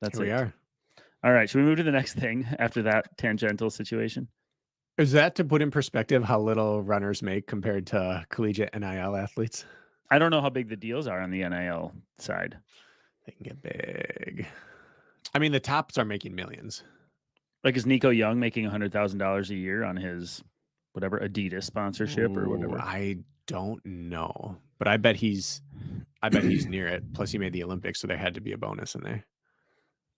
That's Here we are. All right. Should we move to the next thing after that tangential situation? Is that to put in perspective how little runners make compared to collegiate NIL athletes? I don't know how big the deals are on the NIL side. They can get big. I mean, the tops are making millions. Like, is Nico Young making $100,000 a year on his whatever Adidas sponsorship or whatever? I don't know, but I bet he's near it. Plus, he made the Olympics, so there had to be a bonus in there.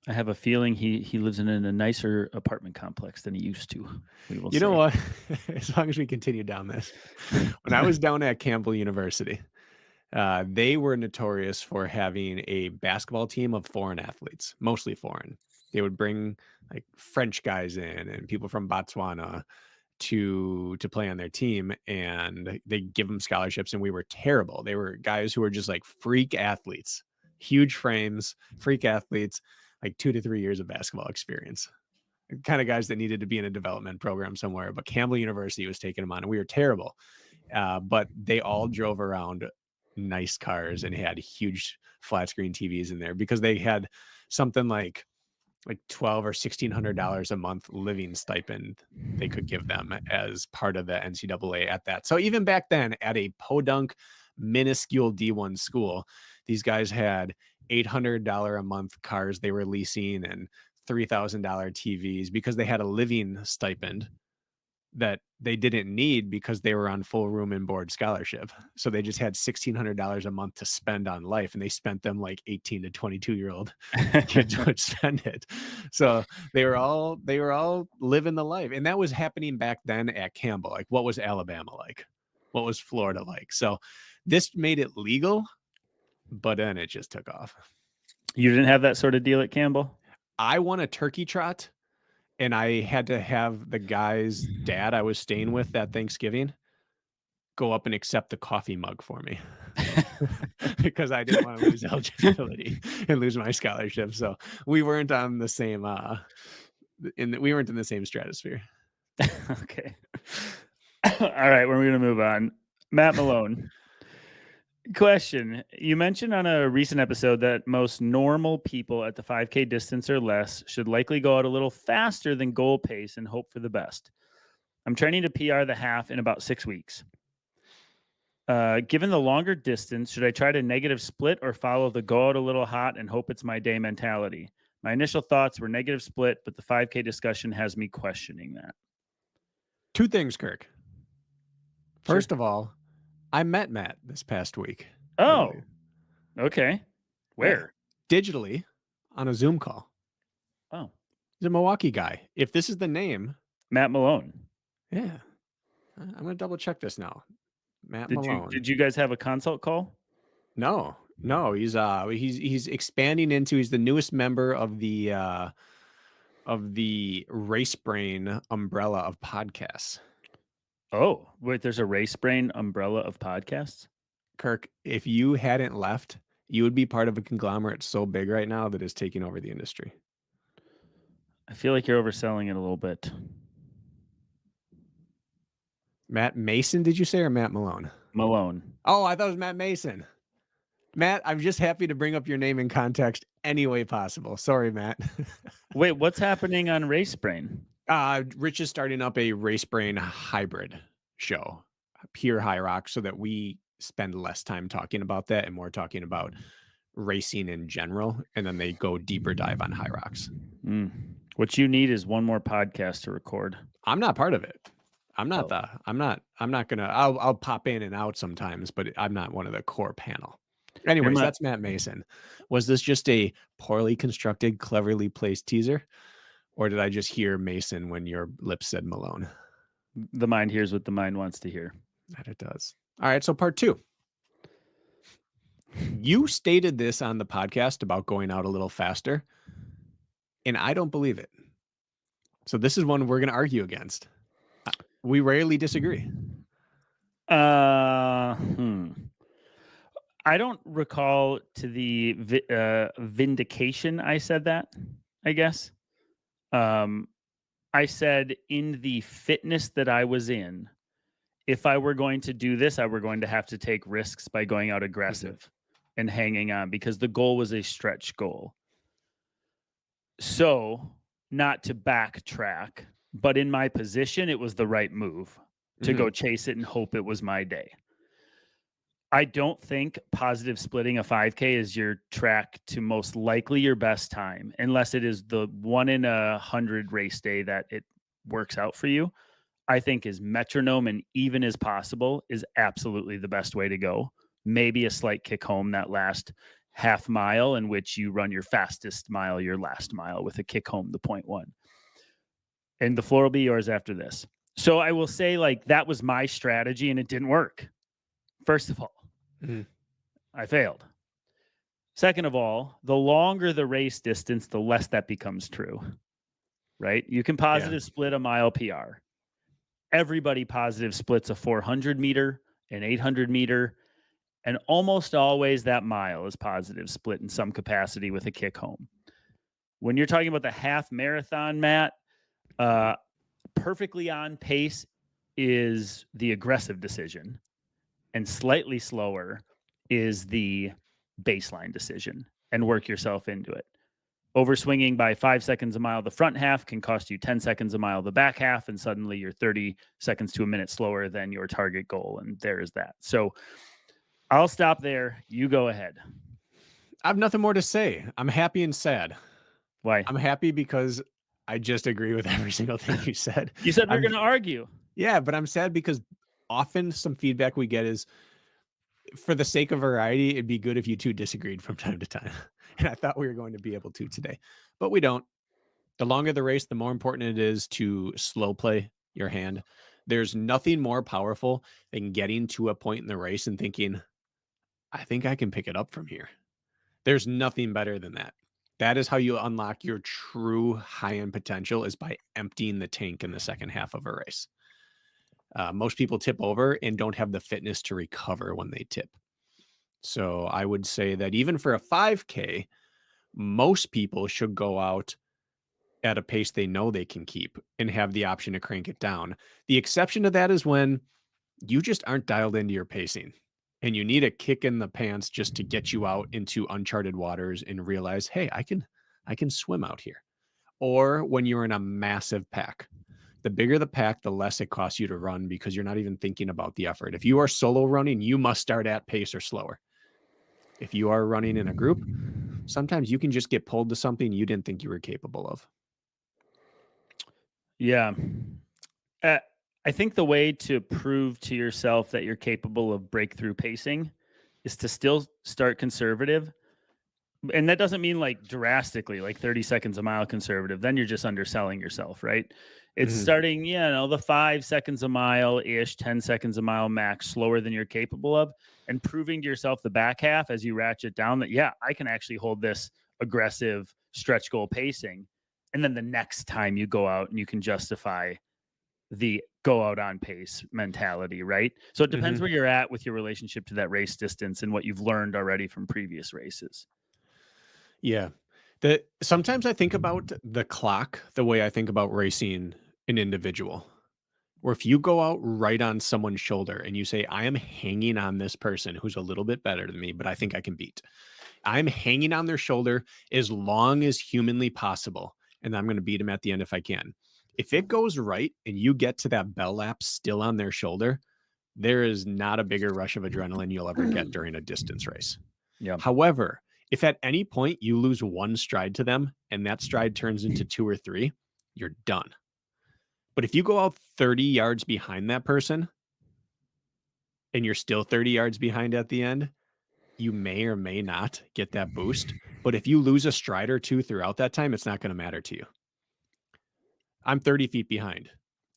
I have a feeling he lives in a nicer apartment complex than he used to. We will You know say. what? As long as we continue down this, when I was down at Campbell University, they were notorious for having a basketball team of foreign athletes, mostly foreign. They would bring like French guys in and people from Botswana to play on their team, and they give them scholarships, and we were terrible. They were guys who were just like freak athletes, huge frames, freak athletes, like 2 to 3 years of basketball experience. Kind of guys that needed to be in a development program somewhere, but Campbell University was taking them on, and we were terrible. But they all drove around nice cars and had huge flat screen TVs in there because they had something like $12 or $1,600 a month living stipend they could give them as part of the NCAA at that. So even back then, at a podunk, minuscule D1 school, these guys had $800 a month cars they were leasing and $3,000 TVs because they had a living stipend that they didn't need because they were on full room and board scholarship. So they just had $1,600 a month to spend on life, and they spent them like 18 to 22-year-old kids would spend it. So they were all living the life. And that was happening back then at Campbell. Like, what was Alabama like? What was Florida like? So this made it legal, but then it just took off. You didn't have that sort of deal at Campbell? I won a turkey trot, and I had to have the guy's dad I was staying with that Thanksgiving go up and accept the coffee mug for me because I didn't want to lose eligibility and lose my scholarship. So we weren't on the same we weren't in the same stratosphere. Okay. All right, we're going to move on. Matt Malone. Question. You mentioned on a recent episode that most normal people at the 5K distance or less should likely go out a little faster than goal pace and hope for the best. I'm training to PR the half in about 6 weeks. Given the longer distance, should I try to negative split or follow the go out a little hot and hope it's my day mentality? My initial thoughts were negative split, but the 5K discussion has me questioning that. Two things, Kirk. First of all, I met Matt this past week. Oh, okay. Where? Yeah, digitally on a Zoom call. Oh, he's a Milwaukee guy. If this is the name, Matt Malone. Yeah, I'm gonna double check this now. Matt Malone. Did you guys have a consult call? No, he's expanding into. He's the newest member of the Race Brain umbrella of podcasts. Oh, wait, there's a Race Brain umbrella of podcasts? Kirk, if you hadn't left, you would be part of a conglomerate so big right now that is taking over the industry. I feel like you're overselling it a little bit. Matt Mason, did you say, or Matt Malone? Malone. Oh, I thought it was Matt Mason. Matt, I'm just happy to bring up your name in context any way possible. Sorry, Matt. Wait, what's happening on Race Brain? Rich is starting up a Race Brain hybrid show, pure high rock, so that we spend less time talking about that and more talking about racing in general. And then they go deeper dive on high rocks. What you need is one more podcast to record. I'm not part of it. I'm not gonna, I'll pop in and out sometimes, but I'm not one of the core panel. Anyways, that's Matt Mason. Was this just a poorly constructed, cleverly placed teaser? Or did I just hear Mason when your lips said Malone? The mind hears what the mind wants to hear. That it does. All right, so part 2. You stated this on the podcast about going out a little faster, and I don't believe it. So this is one we're going to argue against. We rarely disagree. I don't recall to the vindication I said that, I guess. I said in the fitness that I was in, if I were going to do this, I were going to have to take risks by going out aggressive and hanging on because the goal was a stretch goal. So not to backtrack, but in my position, it was the right move to go chase it and hope it was my day. I don't think positive splitting a 5K is your track to most likely your best time, unless it is the 1 in 100 race day that it works out for you. I think is metronome and even as possible is absolutely the best way to go. Maybe a slight kick home that last half mile in which you run your fastest mile, your last mile with a kick home the 0.1. And the floor will be yours after this. So I will say, like, that was my strategy and it didn't work. First of all, I failed. Second of all, the longer the race distance, the less that becomes true, right? You can positive split a mile PR. Everybody positive splits a 400 meter, an 800 meter, and almost always that mile is positive split in some capacity with a kick home. When you're talking about the half marathon, Matt, perfectly on pace is the aggressive decision, and slightly slower is the baseline decision, and work yourself into it. Overswinging by 5 seconds a mile the front half can cost you 10 seconds a mile the back half, and suddenly you're 30 seconds to a minute slower than your target goal, and there is that. So I'll stop there. You go ahead. I have nothing more to say. I'm happy and sad. Why? I'm happy because I just agree with every single thing you said. You said we we're going to argue. Yeah, but I'm sad because often some feedback we get is, for the sake of variety, it'd be good if you two disagreed from time to time. And I thought we were going to be able to today, but we don't. The longer the race, the more important it is to slow play your hand. There's nothing more powerful than getting to a point in the race and thinking, I think I can pick it up from here. There's nothing better than that. That is how you unlock your true high-end potential, is by emptying the tank in the second half of a race. Most people tip over and don't have the fitness to recover when they tip. So I would say that even for a 5K, most people should go out at a pace they know they can keep and have the option to crank it down. The exception to that is when you just aren't dialed into your pacing and you need a kick in the pants just to get you out into uncharted waters and realize, hey, I can swim out here. Or when you're in a massive pack. The bigger the pack, the less it costs you to run, because you're not even thinking about the effort. If you are solo running, you must start at pace or slower. If you are running in a group, sometimes you can just get pulled to something you didn't think you were capable of. Yeah. I think the way to prove to yourself that you're capable of breakthrough pacing is to still start conservative. And that doesn't mean like drastically, like 30 seconds a mile conservative. Then you're just underselling yourself, right? It's starting, the 5 seconds a mile ish, 10 seconds a mile max, slower than you're capable of, and proving to yourself the back half as you ratchet down that, I can actually hold this aggressive stretch goal pacing. And then the next time you go out and you can justify the go out on pace mentality, right? So it depends where you're at with your relationship to that race distance and what you've learned already from previous races. Yeah. Sometimes I think about the clock the way I think about racing an individual. Where if you go out right on someone's shoulder and you say, I am hanging on this person who's a little bit better than me, but I think I can beat. I'm hanging on their shoulder as long as humanly possible, and I'm going to beat them at the end if I can. If it goes right and you get to that bell lap still on their shoulder, there is not a bigger rush of adrenaline you'll ever get during a distance race. Yeah. However, if at any point you lose one stride to them and that stride turns into 2 or 3, you're done. But if you go out 30 yards behind that person and you're still 30 yards behind at the end, you may or may not get that boost. But if you lose a stride or 2 throughout that time, it's not going to matter to you. I'm 30 feet behind.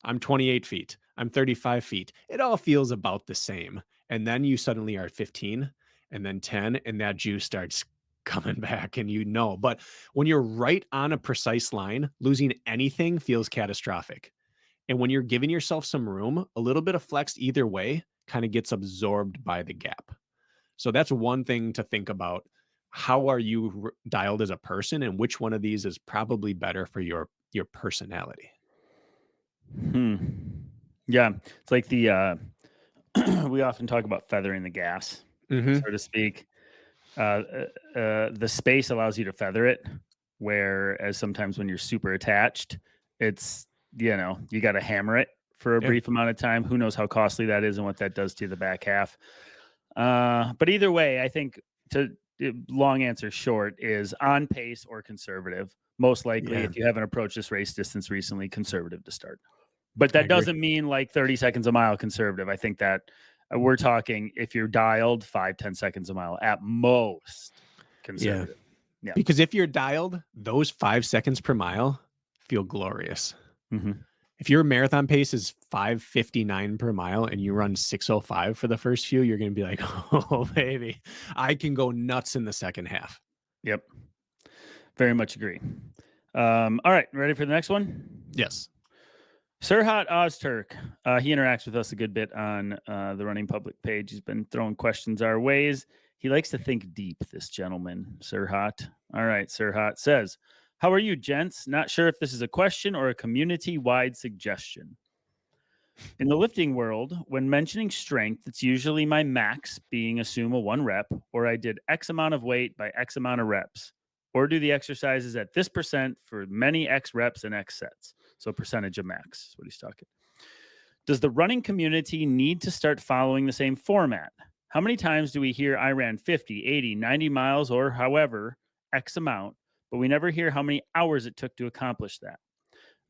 I'm 28 feet. I'm 35 feet. It all feels about the same. And then you suddenly are at 15 and then 10, and that juice starts coming back, and but when you're right on a precise line, losing anything feels catastrophic. And when you're giving yourself some room, a little bit of flex either way kind of gets absorbed by the gap. So that's one thing to think about. How are you dialed as a person, and which one of these is probably better for your personality? Yeah. It's like the, we often talk about feathering the gas, so to speak. The space allows you to feather it, whereas sometimes when you're super attached, it's, you got to hammer it for a brief amount of time. Who knows how costly that is and what that does to the back half. But either way, I think long answer short is on pace or conservative. Most likely, if you haven't approached this race distance recently, conservative to start. But that doesn't mean like 30 seconds a mile conservative. I think that we're talking, if you're dialed, 5-10 seconds a mile at most. conservative. Yeah. Because if you're dialed, those 5 seconds per mile feel glorious. Mm-hmm. If your marathon pace is 5:59 per mile and you run 6:05 for the first few, you're going to be like, oh, baby, I can go nuts in the second half. Yep. Very much agree. All right. Ready for the next one? Yes. Sirhat Ozturk. He interacts with us a good bit on the Running Public page. He's been throwing questions our ways. He likes to think deep, this gentleman, Sirhat. All right. Sirhat says, how are you, gents? Not sure if this is a question or a community-wide suggestion. In the lifting world, when mentioning strength, it's usually my max being a sumo 1 rep, or I did X amount of weight by X amount of reps, or do the exercises at this percent for many X reps and X sets. So percentage of max is what he's talking. Does the running community need to start following the same format? How many times do we hear I ran 50, 80, 90 miles or however X amount, but we never hear how many hours it took to accomplish that?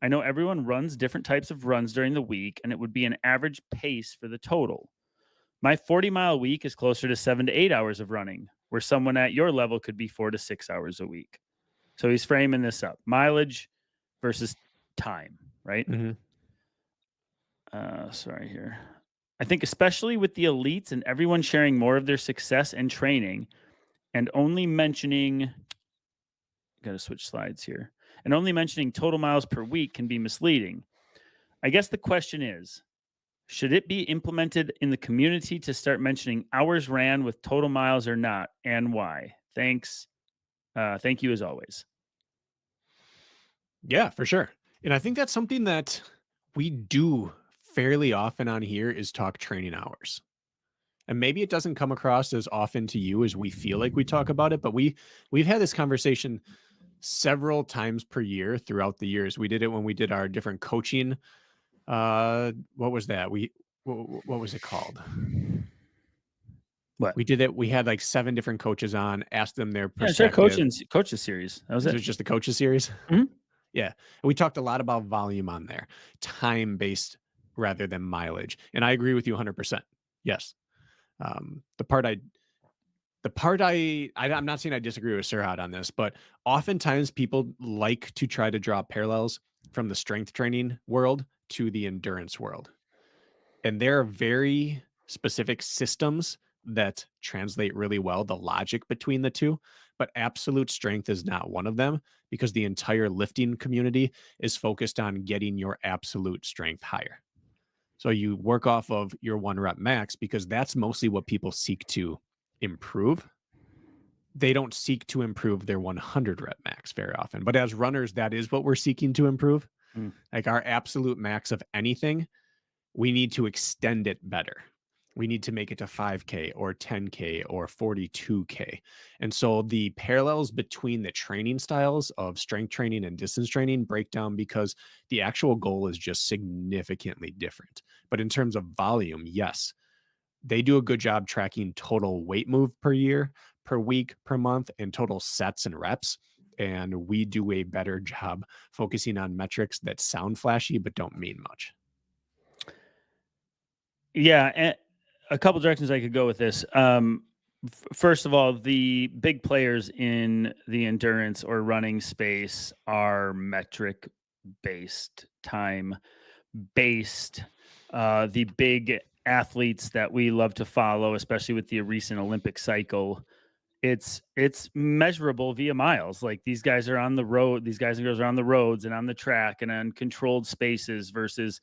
I know everyone runs different types of runs during the week, and it would be an average pace for the total. My 40-mile week is closer to 7 to 8 hours of running, where someone at your level could be 4 to 6 hours a week. So he's framing this up. Mileage versus time, right? Mm-hmm. Sorry here. I think especially with the elites and everyone sharing more of their success and training and only mentioning, got to switch slides here, and only mentioning total miles per week can be misleading. I guess the question is, should it be implemented in the community to start mentioning hours ran with total miles or not, and why? Thanks. Thank you as always. Yeah, for sure. And I think that's something that we do fairly often on here is talk training hours. And maybe it doesn't come across as often to you as we feel like we talk about it, but we've had this conversation several times per year throughout the years. We did it when we did our different coaching. What was that? What was it called? What? We did it. We had like 7 different coaches on, asked them their Yeah, it's our perspective. coaches series. That was This it. was just the coaches series. Mhm. Yeah. And we talked a lot about volume on there, time based rather than mileage. And I agree with you 100%. Yes. The part I'm not saying I disagree with Sirhat on this, but oftentimes people like to try to draw parallels from the strength training world to the endurance world. And there are very specific systems that translate really well, the logic between the two, but absolute strength is not one of them because the entire lifting community is focused on getting your absolute strength higher. So you work off of your 1 rep max because that's mostly what people seek to improve. They don't seek to improve their 100 rep max very often. But as runners, that is what we're seeking to improve. Mm. Like our absolute max of anything, we need to extend it better. We need to make it to 5K or 10K or 42K. And so the parallels between the training styles of strength training and distance training break down because the actual goal is just significantly different. But in terms of volume, yes, they do a good job tracking total weight move per year, per week, per month, and total sets and reps. And we do a better job focusing on metrics that sound flashy but don't mean much. Yeah, and a couple directions I could go with this. First of all, the big players in the endurance or running space are metric based, time based. The big athletes that we love to follow, especially with the recent Olympic cycle, it's measurable via miles. Like these guys are on the road, these guys and girls are on the roads and on the track and on controlled spaces versus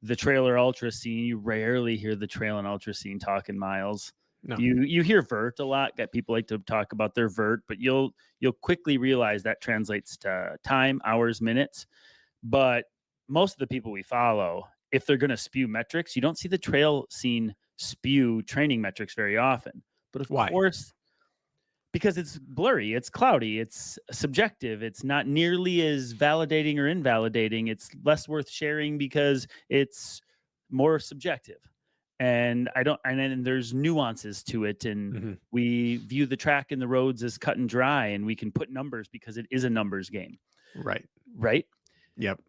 the trailer ultra scene. You rarely hear the trail and ultra scene talking miles. No. You hear vert a lot. That people like to talk about their vert, but you'll quickly realize that translates to time, hours, minutes. But most of the people we follow, if they're going to spew metrics, you don't see the trail scene spew training metrics very often. But of Why? course, because it's blurry, it's cloudy, it's subjective, it's not nearly as validating or invalidating. It's less worth sharing because it's more subjective. And then there's nuances to it. And we view the track and the roads as cut and dry, and we can put numbers because it is a numbers game. Right. Right. Yep.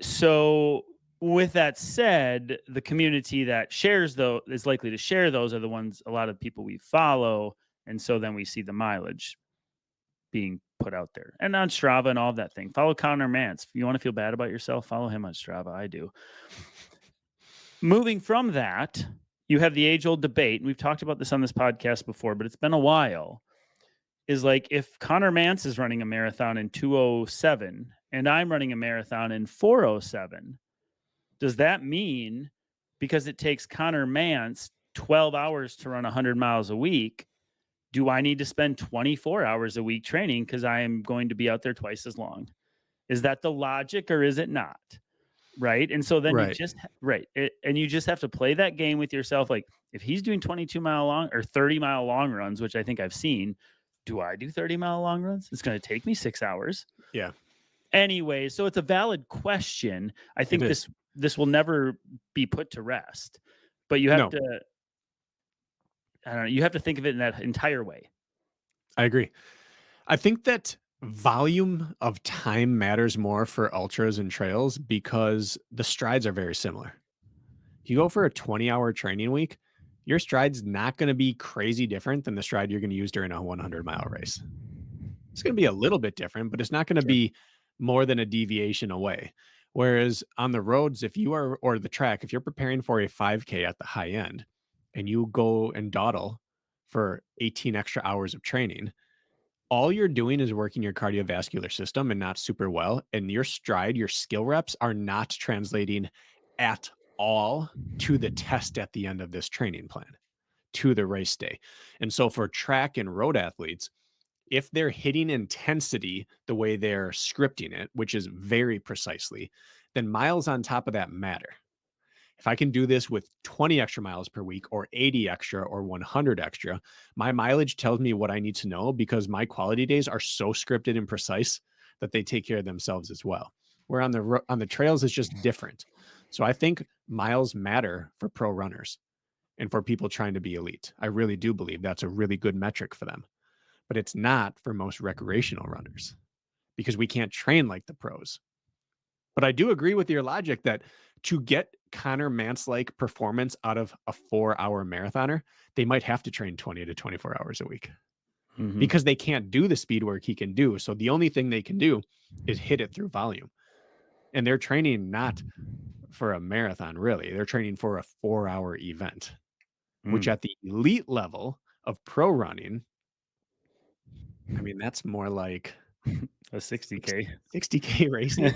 So with that said, the community that shares is likely to share those are the ones, a lot of people we follow. And so then we see the mileage. being put out there, and on Strava and all of that thing. Follow Connor Mance. If you want to feel bad about yourself, follow him on Strava. I do. Moving from that, you have the age-old debate, and we've talked about this on this podcast before, but it's been a while, is like if Connor Mance is running a marathon in 2:07 and I'm running a marathon in 4:07, does that mean because it takes Connor Mance 12 hours to run 100 miles a week, do I need to spend 24 hours a week training because I am going to be out there twice as long? Is that the logic or is it not? Right. And so then you Right. just, and you just have to play that game with yourself. Like if he's doing 22-mile long or 30-mile long runs, which I think I've seen, do I do 30-mile long runs? It's going to take me 6 hours. Yeah. Anyway, so it's a valid question. I think this will never be put to rest, but you have to, I don't know, you have to think of it in that entire way. I agree. I think that volume of time matters more for ultras and trails because the strides are very similar. You go for a 20-hour training week, your stride's not going to be crazy different than the stride you're going to use during a 100-mile race. It's going to be a little bit different, but it's not going to be more than a deviation away. Whereas on the roads, if you are, or the track, if you're preparing for a 5K at the high end and you go and dawdle for 18 extra hours of training, all you're doing is working your cardiovascular system and not super well. And your stride, your skill reps are not translating at all to the test at the end of this training plan, to the race day. And so for track and road athletes, if they're hitting intensity the way they're scripting it, which is very precisely, then miles on top of that matter. If I can do this with 20 extra miles per week or 80 extra or 100 extra, my mileage tells me what I need to know because my quality days are so scripted and precise that they take care of themselves as well. Where on the trails is just different. So I think miles matter for pro runners and for people trying to be elite. I really do believe that's a really good metric for them. But it's not for most recreational runners because we can't train like the pros. But I do agree with your logic that to get Connor Mance-like performance out of a 4-hour marathoner, they might have to train 20 to 24 hours a week because they can't do the speed work he can do. So the only thing they can do is hit it through volume. And they're training not for a marathon, really. They're training for a 4-hour event, which at the elite level of pro running, I mean, that's more like a 60K. 60K racing,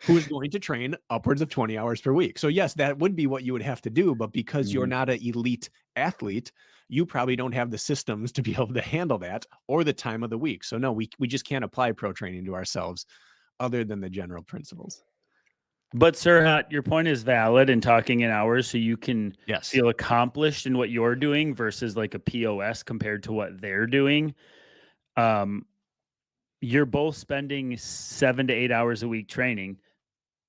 who is going to train upwards of 20 hours per week. So yes, that would be what you would have to do. But because you're not an elite athlete, you probably don't have the systems to be able to handle that or the time of the week. So no, we just can't apply pro training to ourselves other than the general principles. But Sirhat, your point is valid in talking in hours, so you can feel accomplished in what you're doing versus like a POS compared to what they're doing. You're both spending 7 to 8 hours a week training.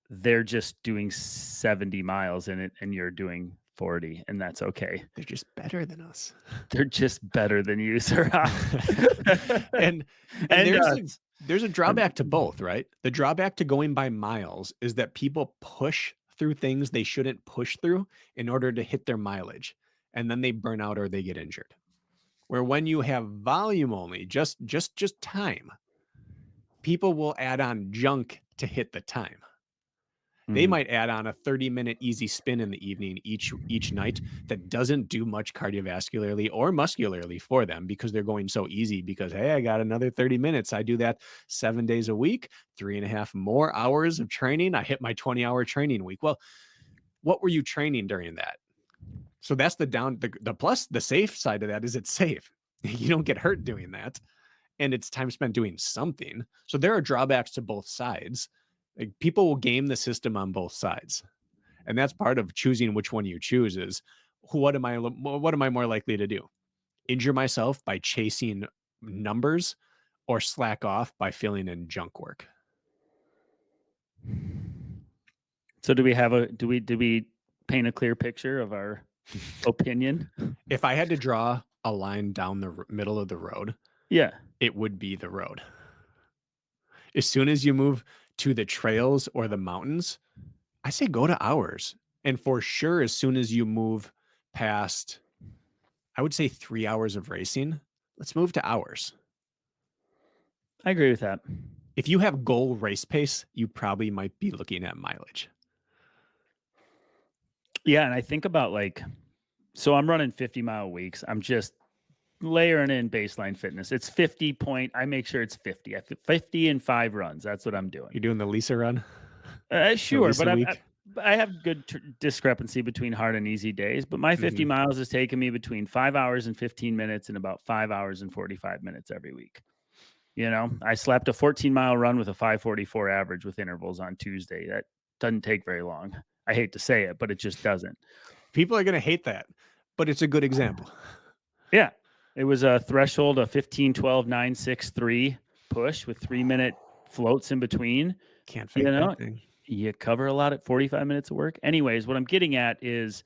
They're just doing 70 miles in it, and you're doing 40, and that's okay. They're just better than us. They're just better than you, Sirhat. and there's a drawback to both, right? The drawback to going by miles is that people push through things they shouldn't push through in order to hit their mileage, and then they burn out or they get injured. Where when you have volume only, just time, people will add on junk to hit the time. They might add on a 30-minute easy spin in the evening each night that doesn't do much cardiovascularly or muscularly for them because they're going so easy because, hey, I got another 30 minutes. I do that 7 days a week, 3.5 more hours of training. I hit my 20-hour training week. Well, what were you training during that? So that's the plus. The safe side of that is it's safe. You don't get hurt doing that. And it's time spent doing something. So there are drawbacks to both sides. Like people will game the system on both sides. And that's part of choosing which one you choose is what am I more likely to do? Injure myself by chasing numbers or slack off by filling in junk work? So did we paint a clear picture of our opinion? If I had to draw a line down the middle of the road, it would be the road. As soon as you move to the trails or the mountains, I say go to hours. And for sure, as soon as you move past, I would say 3 hours of racing, let's move to hours. I agree with that. If you have goal race pace, you probably might be looking at mileage. Yeah, and I think about so I'm running 50-mile weeks. I'm just layering in baseline fitness. It's 50 point. I make sure it's 50. 50 and 5 runs. That's what I'm doing. You're doing the Lisa run, the Sure, but Lisa week. I have good discrepancy between hard and easy days. But my 50 miles has taken me between 5 hours and 15 minutes and about 5 hours and 45 minutes every week. I slapped a 14-mile run with a 5:44 average with intervals on Tuesday. That doesn't take very long. I hate to say it, but it just doesn't. People are going to hate that, but it's a good example. Yeah. It was a threshold of 15, 12, 9, 6, 3 push with 3-minute floats in between. Can't fake that thing. You cover a lot at 45 minutes of work. Anyways, what I'm getting at is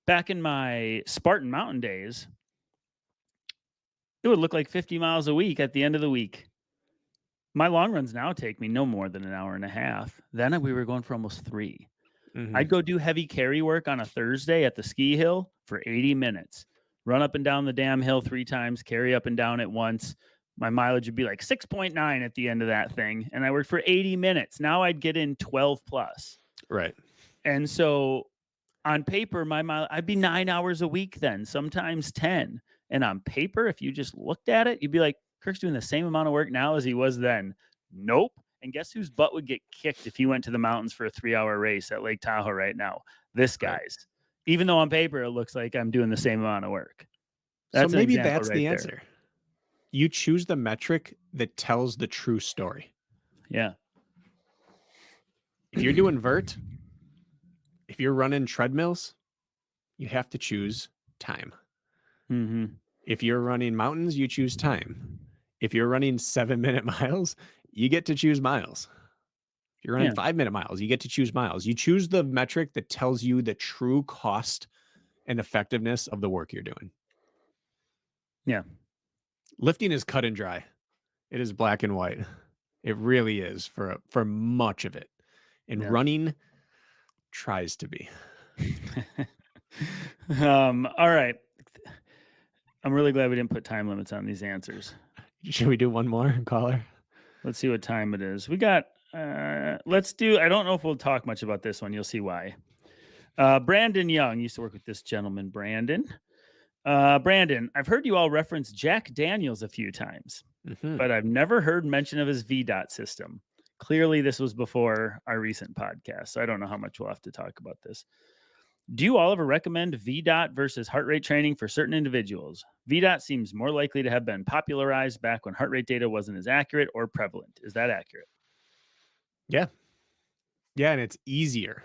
back in my Spartan Mountain days, it would look like 50 miles a week at the end of the week. My long runs now take me no more than an hour and a half. Then we were going for almost 3. I'd go do heavy carry work on a Thursday at the ski hill for 80 minutes, run up and down the damn hill 3 times, carry up and down at once. My mileage would be like 6.9 at the end of that thing. And I worked for 80 minutes. Now I'd get in 12 plus. Right. And so on paper, I'd be 9 hours a week then, sometimes 10. And on paper, if you just looked at it, you'd be like, Kirk's doing the same amount of work now as he was then. Nope. And guess whose butt would get kicked if he went to the mountains for a 3-hour race at Lake Tahoe right now? This guy's. Right. Even though on paper, it looks like I'm doing the same amount of work. That's so maybe that's right the answer. There. You choose the metric that tells the true story. Yeah. If you're doing vert, if you're running treadmills, you have to choose time. Mm-hmm. If you're running mountains, you choose time. If you're running 7-minute miles, you get to choose miles. If you're running 5-minute miles, you get to choose miles. You choose the metric that tells you the true cost and effectiveness of the work you're doing. Yeah. Lifting is cut and dry. It is black and white. It really is for much of it. And running tries to be. All right. I'm really glad we didn't put time limits on these answers. Should we do one more, caller? Let's see what time it is. We got, let's do, I don't know if we'll talk much about this one. You'll see why. Brandon Young used to work with this gentleman, Brandon. Brandon, I've heard you all reference Jack Daniels a few times, but I've never heard mention of his VDOT system. Clearly, this was before our recent podcast, so I don't know how much we'll have to talk about this. Do you all ever recommend VDOT versus heart rate training for certain individuals? VDOT seems more likely to have been popularized back when heart rate data wasn't as accurate or prevalent. Is that accurate? Yeah. Yeah, and it's easier.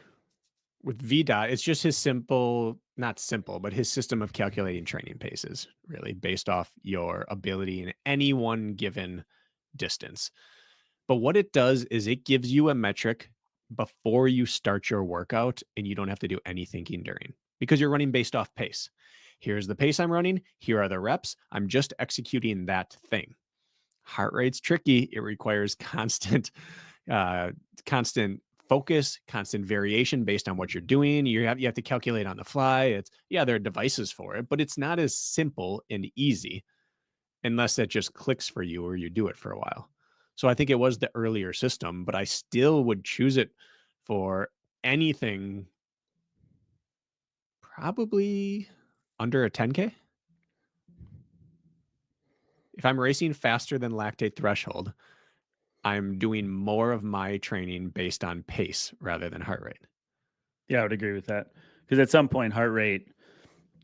With VDOT, it's just his not simple, but his system of calculating training paces, really based off your ability in any one given distance. But what it does is it gives you a metric before you start your workout and you don't have to do any thinking during because you're running based off pace. Here's the pace I'm running. Here are the reps. I'm just executing that thing. Heart rate's tricky. It requires constant focus, constant variation based on what you're doing. You have to calculate on the fly. There are devices for it, but it's not as simple and easy unless that just clicks for you or you do it for a while. So I think it was the earlier system, but I still would choose it for anything probably under a 10K. If I'm racing faster than lactate threshold, I'm doing more of my training based on pace rather than heart rate. Yeah, I would agree with that. Because at some point, heart rate,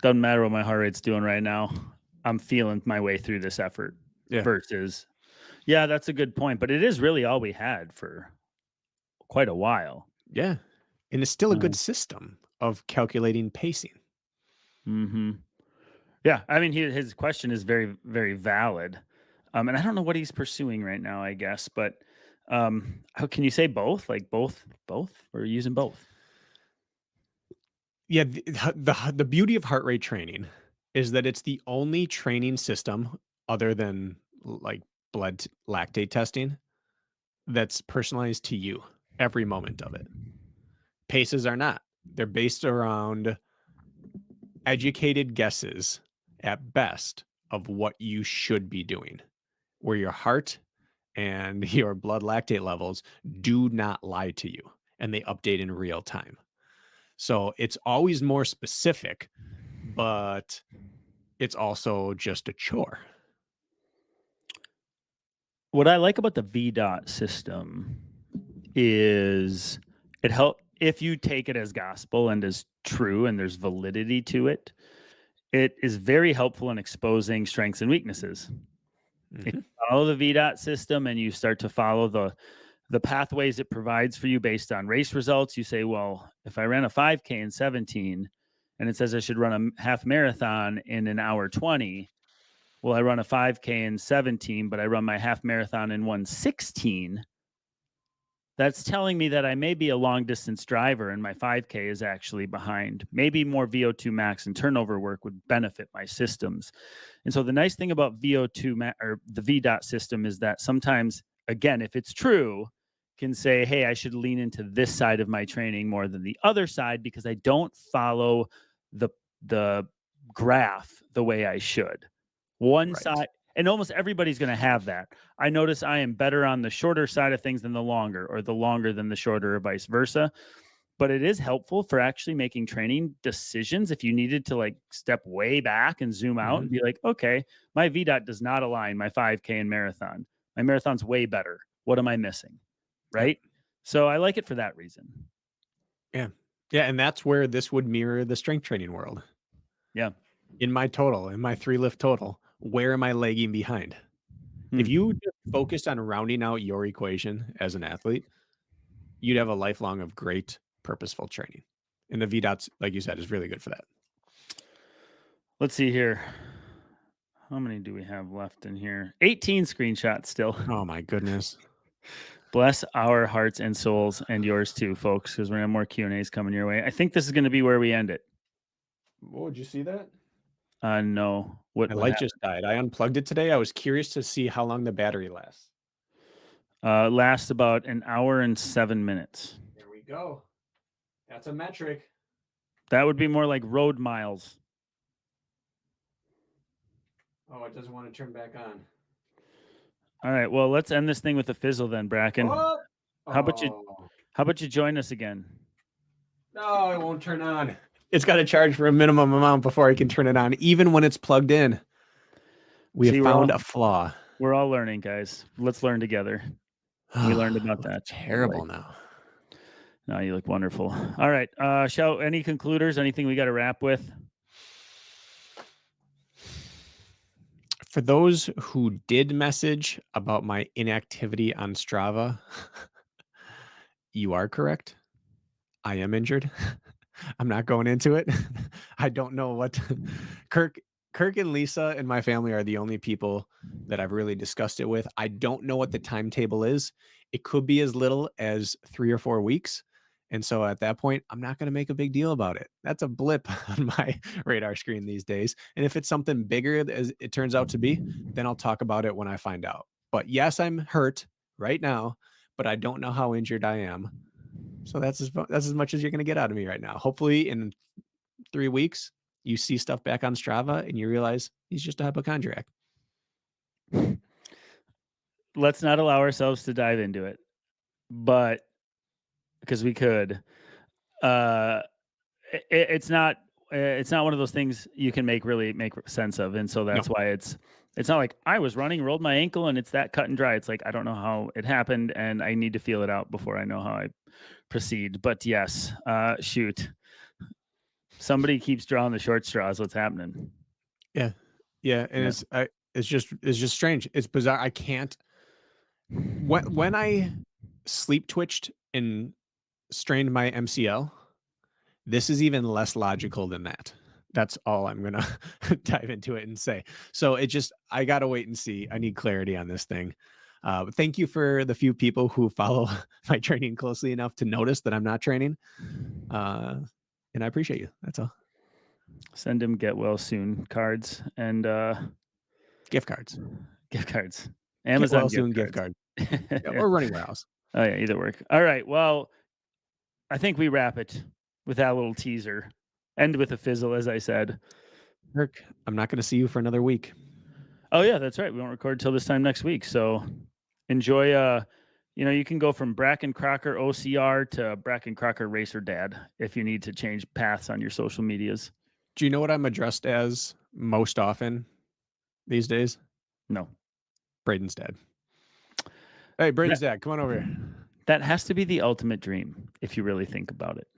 doesn't matter what my heart rate's doing right now. I'm feeling my way through this effort versus, that's a good point. But it is really all we had for quite a while. Yeah. And it's still a good system of calculating pacing. Mm-hmm. Yeah. I mean, his question is very, very valid. And I don't know what he's pursuing right now, I guess. But how can you say both? Like both, or using both? Yeah. The beauty of heart rate training is that it's the only training system other than like blood lactate testing that's personalized to you every moment of it. Paces are not. They're based around educated guesses at best of what you should be doing, where your heart and your blood lactate levels do not lie to you, and they update in real time. So it's always more specific, but it's also just a chore. What I like about the VDOT system is it help if you take it as gospel and as true and there's validity to it. It is very helpful in exposing strengths and weaknesses. If Mhm. you follow the VDOT system and you start to follow the pathways it provides for you based on race results, you say, well, if I ran a 5K in 17 and it says I should run a half marathon in an hour 20, well, I run a 5K in 17, but I run my half marathon in 1:16. That's telling me that I may be a long distance driver and my 5K is actually behind. Maybe more VO2 max and turnover work would benefit my systems. And so the nice thing about or the VDOT system is that sometimes, again, if it's true, can say, hey, I should lean into this side of my training more than the other side because I don't follow the the graph the way I should. One Right. side, and almost everybody's going to have that. I notice I am better on the shorter side of things than the longer, or the longer than the shorter, or vice versa. But it is helpful for actually making training decisions if you needed to like step way back and zoom out Mhm. and be like, okay, my VDOT does not align my 5K and marathon. My marathon's way better. What am I missing? Yep. Right. So I like it for that reason. Yeah. Yeah, and that's where this would mirror the strength training world. Yeah. In my 3 lift total, where am I lagging behind? If Hmm. you just focused on rounding out your equation as an athlete, you'd have a lifelong of great purposeful training. And the VDOTs, like you said, is really good for that. Let's see here. How many do we have left in here? 18 screenshots still. Oh my goodness. Bless our hearts and souls, and yours too, folks, because we're gonna have more Q&As coming your way. I think this is going to be where we end it. Oh, did you see that? No. What My what light happened? just died. I unplugged it today. I was curious to see how long the battery lasts. Lasts about an hour and 7 minutes. There we go. That's a metric. That would be more like road miles. Oh, it doesn't want to turn back on. All right. Well, let's end this thing with a fizzle then, Bracken. Oh, How about you? oh. How about you join us again? No, it won't turn on. It's got to charge for a minimum amount before I can turn it on, even when it's plugged in. We have See, found a flaw. we're all learning, guys. Let's learn together. We learned about that. Terrible now. No, you look wonderful. All right. Any concluders? Anything we got to wrap with? For those who did message about my inactivity on Strava, you are correct. I am injured. I'm not going into it. I don't know what Kirk Kirk and Lisa and my family are the only people that I've really discussed it with. I don't know what the timetable is. It could be as little as 3 or 4 weeks. And so at that point, I'm not going to make a big deal about it. That's a blip on my radar screen these days. And if it's something bigger as it turns out to be, then I'll talk about it when I find out. But yes, I'm hurt right now, but I don't know how injured I am. So that's as much as you're going to get out of me right now. Hopefully in 3 weeks, you see stuff back on Strava and you realize he's just a hypochondriac. Let's not allow ourselves to dive into it, but because we could. Uh, it's not. It's not one of those things you can really make sense of, and so No. that's why it's not like I was running, rolled my ankle, and it's that cut and dry. It's like I don't know how it happened, and I need to feel it out before I know how I proceed. But yes, shoot, somebody keeps drawing the short straws. What's happening? Yeah. Yeah, and Yeah. it's just strange. It's bizarre. I can't when I sleep twitched and strained my MCL, this is even less logical than that. That's all I'm gonna dive into it and say. So I gotta wait and see. I need clarity on this thing. But thank you for the few people who follow my training closely enough to notice that I'm not training. And I appreciate you. That's all. Send him get well soon cards and Gift cards. gift cards, Get Amazon well gift soon gift cards. card. Yeah, Yeah. or running warehouse. Oh yeah, either work. All right. Well, I think we wrap it with that little teaser. End with a fizzle, as I said. Kirk, I'm not gonna see you for another week. Oh yeah, that's right. We won't record till this time next week. So Enjoy. You can go from Brakken Kraker OCR to Brakken Kraker Racer Dad if you need to change paths on your social medias. Do you know what I'm addressed as most often these days? No. Braden's dad. Hey, Braden's dad, come on over here. That has to be the ultimate dream if you really think about it.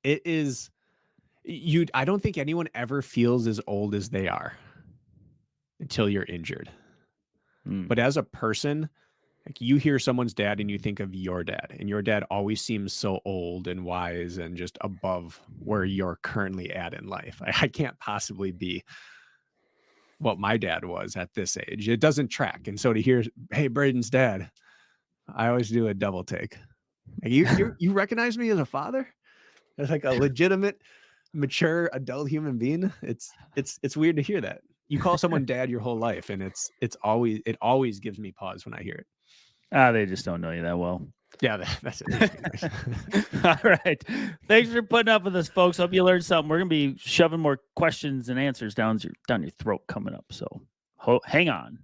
It is. I don't think anyone ever feels as old as they are until you're injured. But as a person, like, you hear someone's dad and you think of your dad, and your dad always seems so old and wise and just above where you're currently at in life. I can't possibly be what my dad was at this age. It doesn't track. And so to hear, hey, Braden's dad, I always do a double take. Like, you recognize me as a father? As like a legitimate, mature adult human being. It's weird to hear that. You call someone dad your whole life, and it always gives me pause when I hear it. They just don't know you that well. Yeah, that's it. All right. Thanks for putting up with us, folks. Hope you learned something. We're going to be shoving more questions and answers down your throat coming up. So hang on.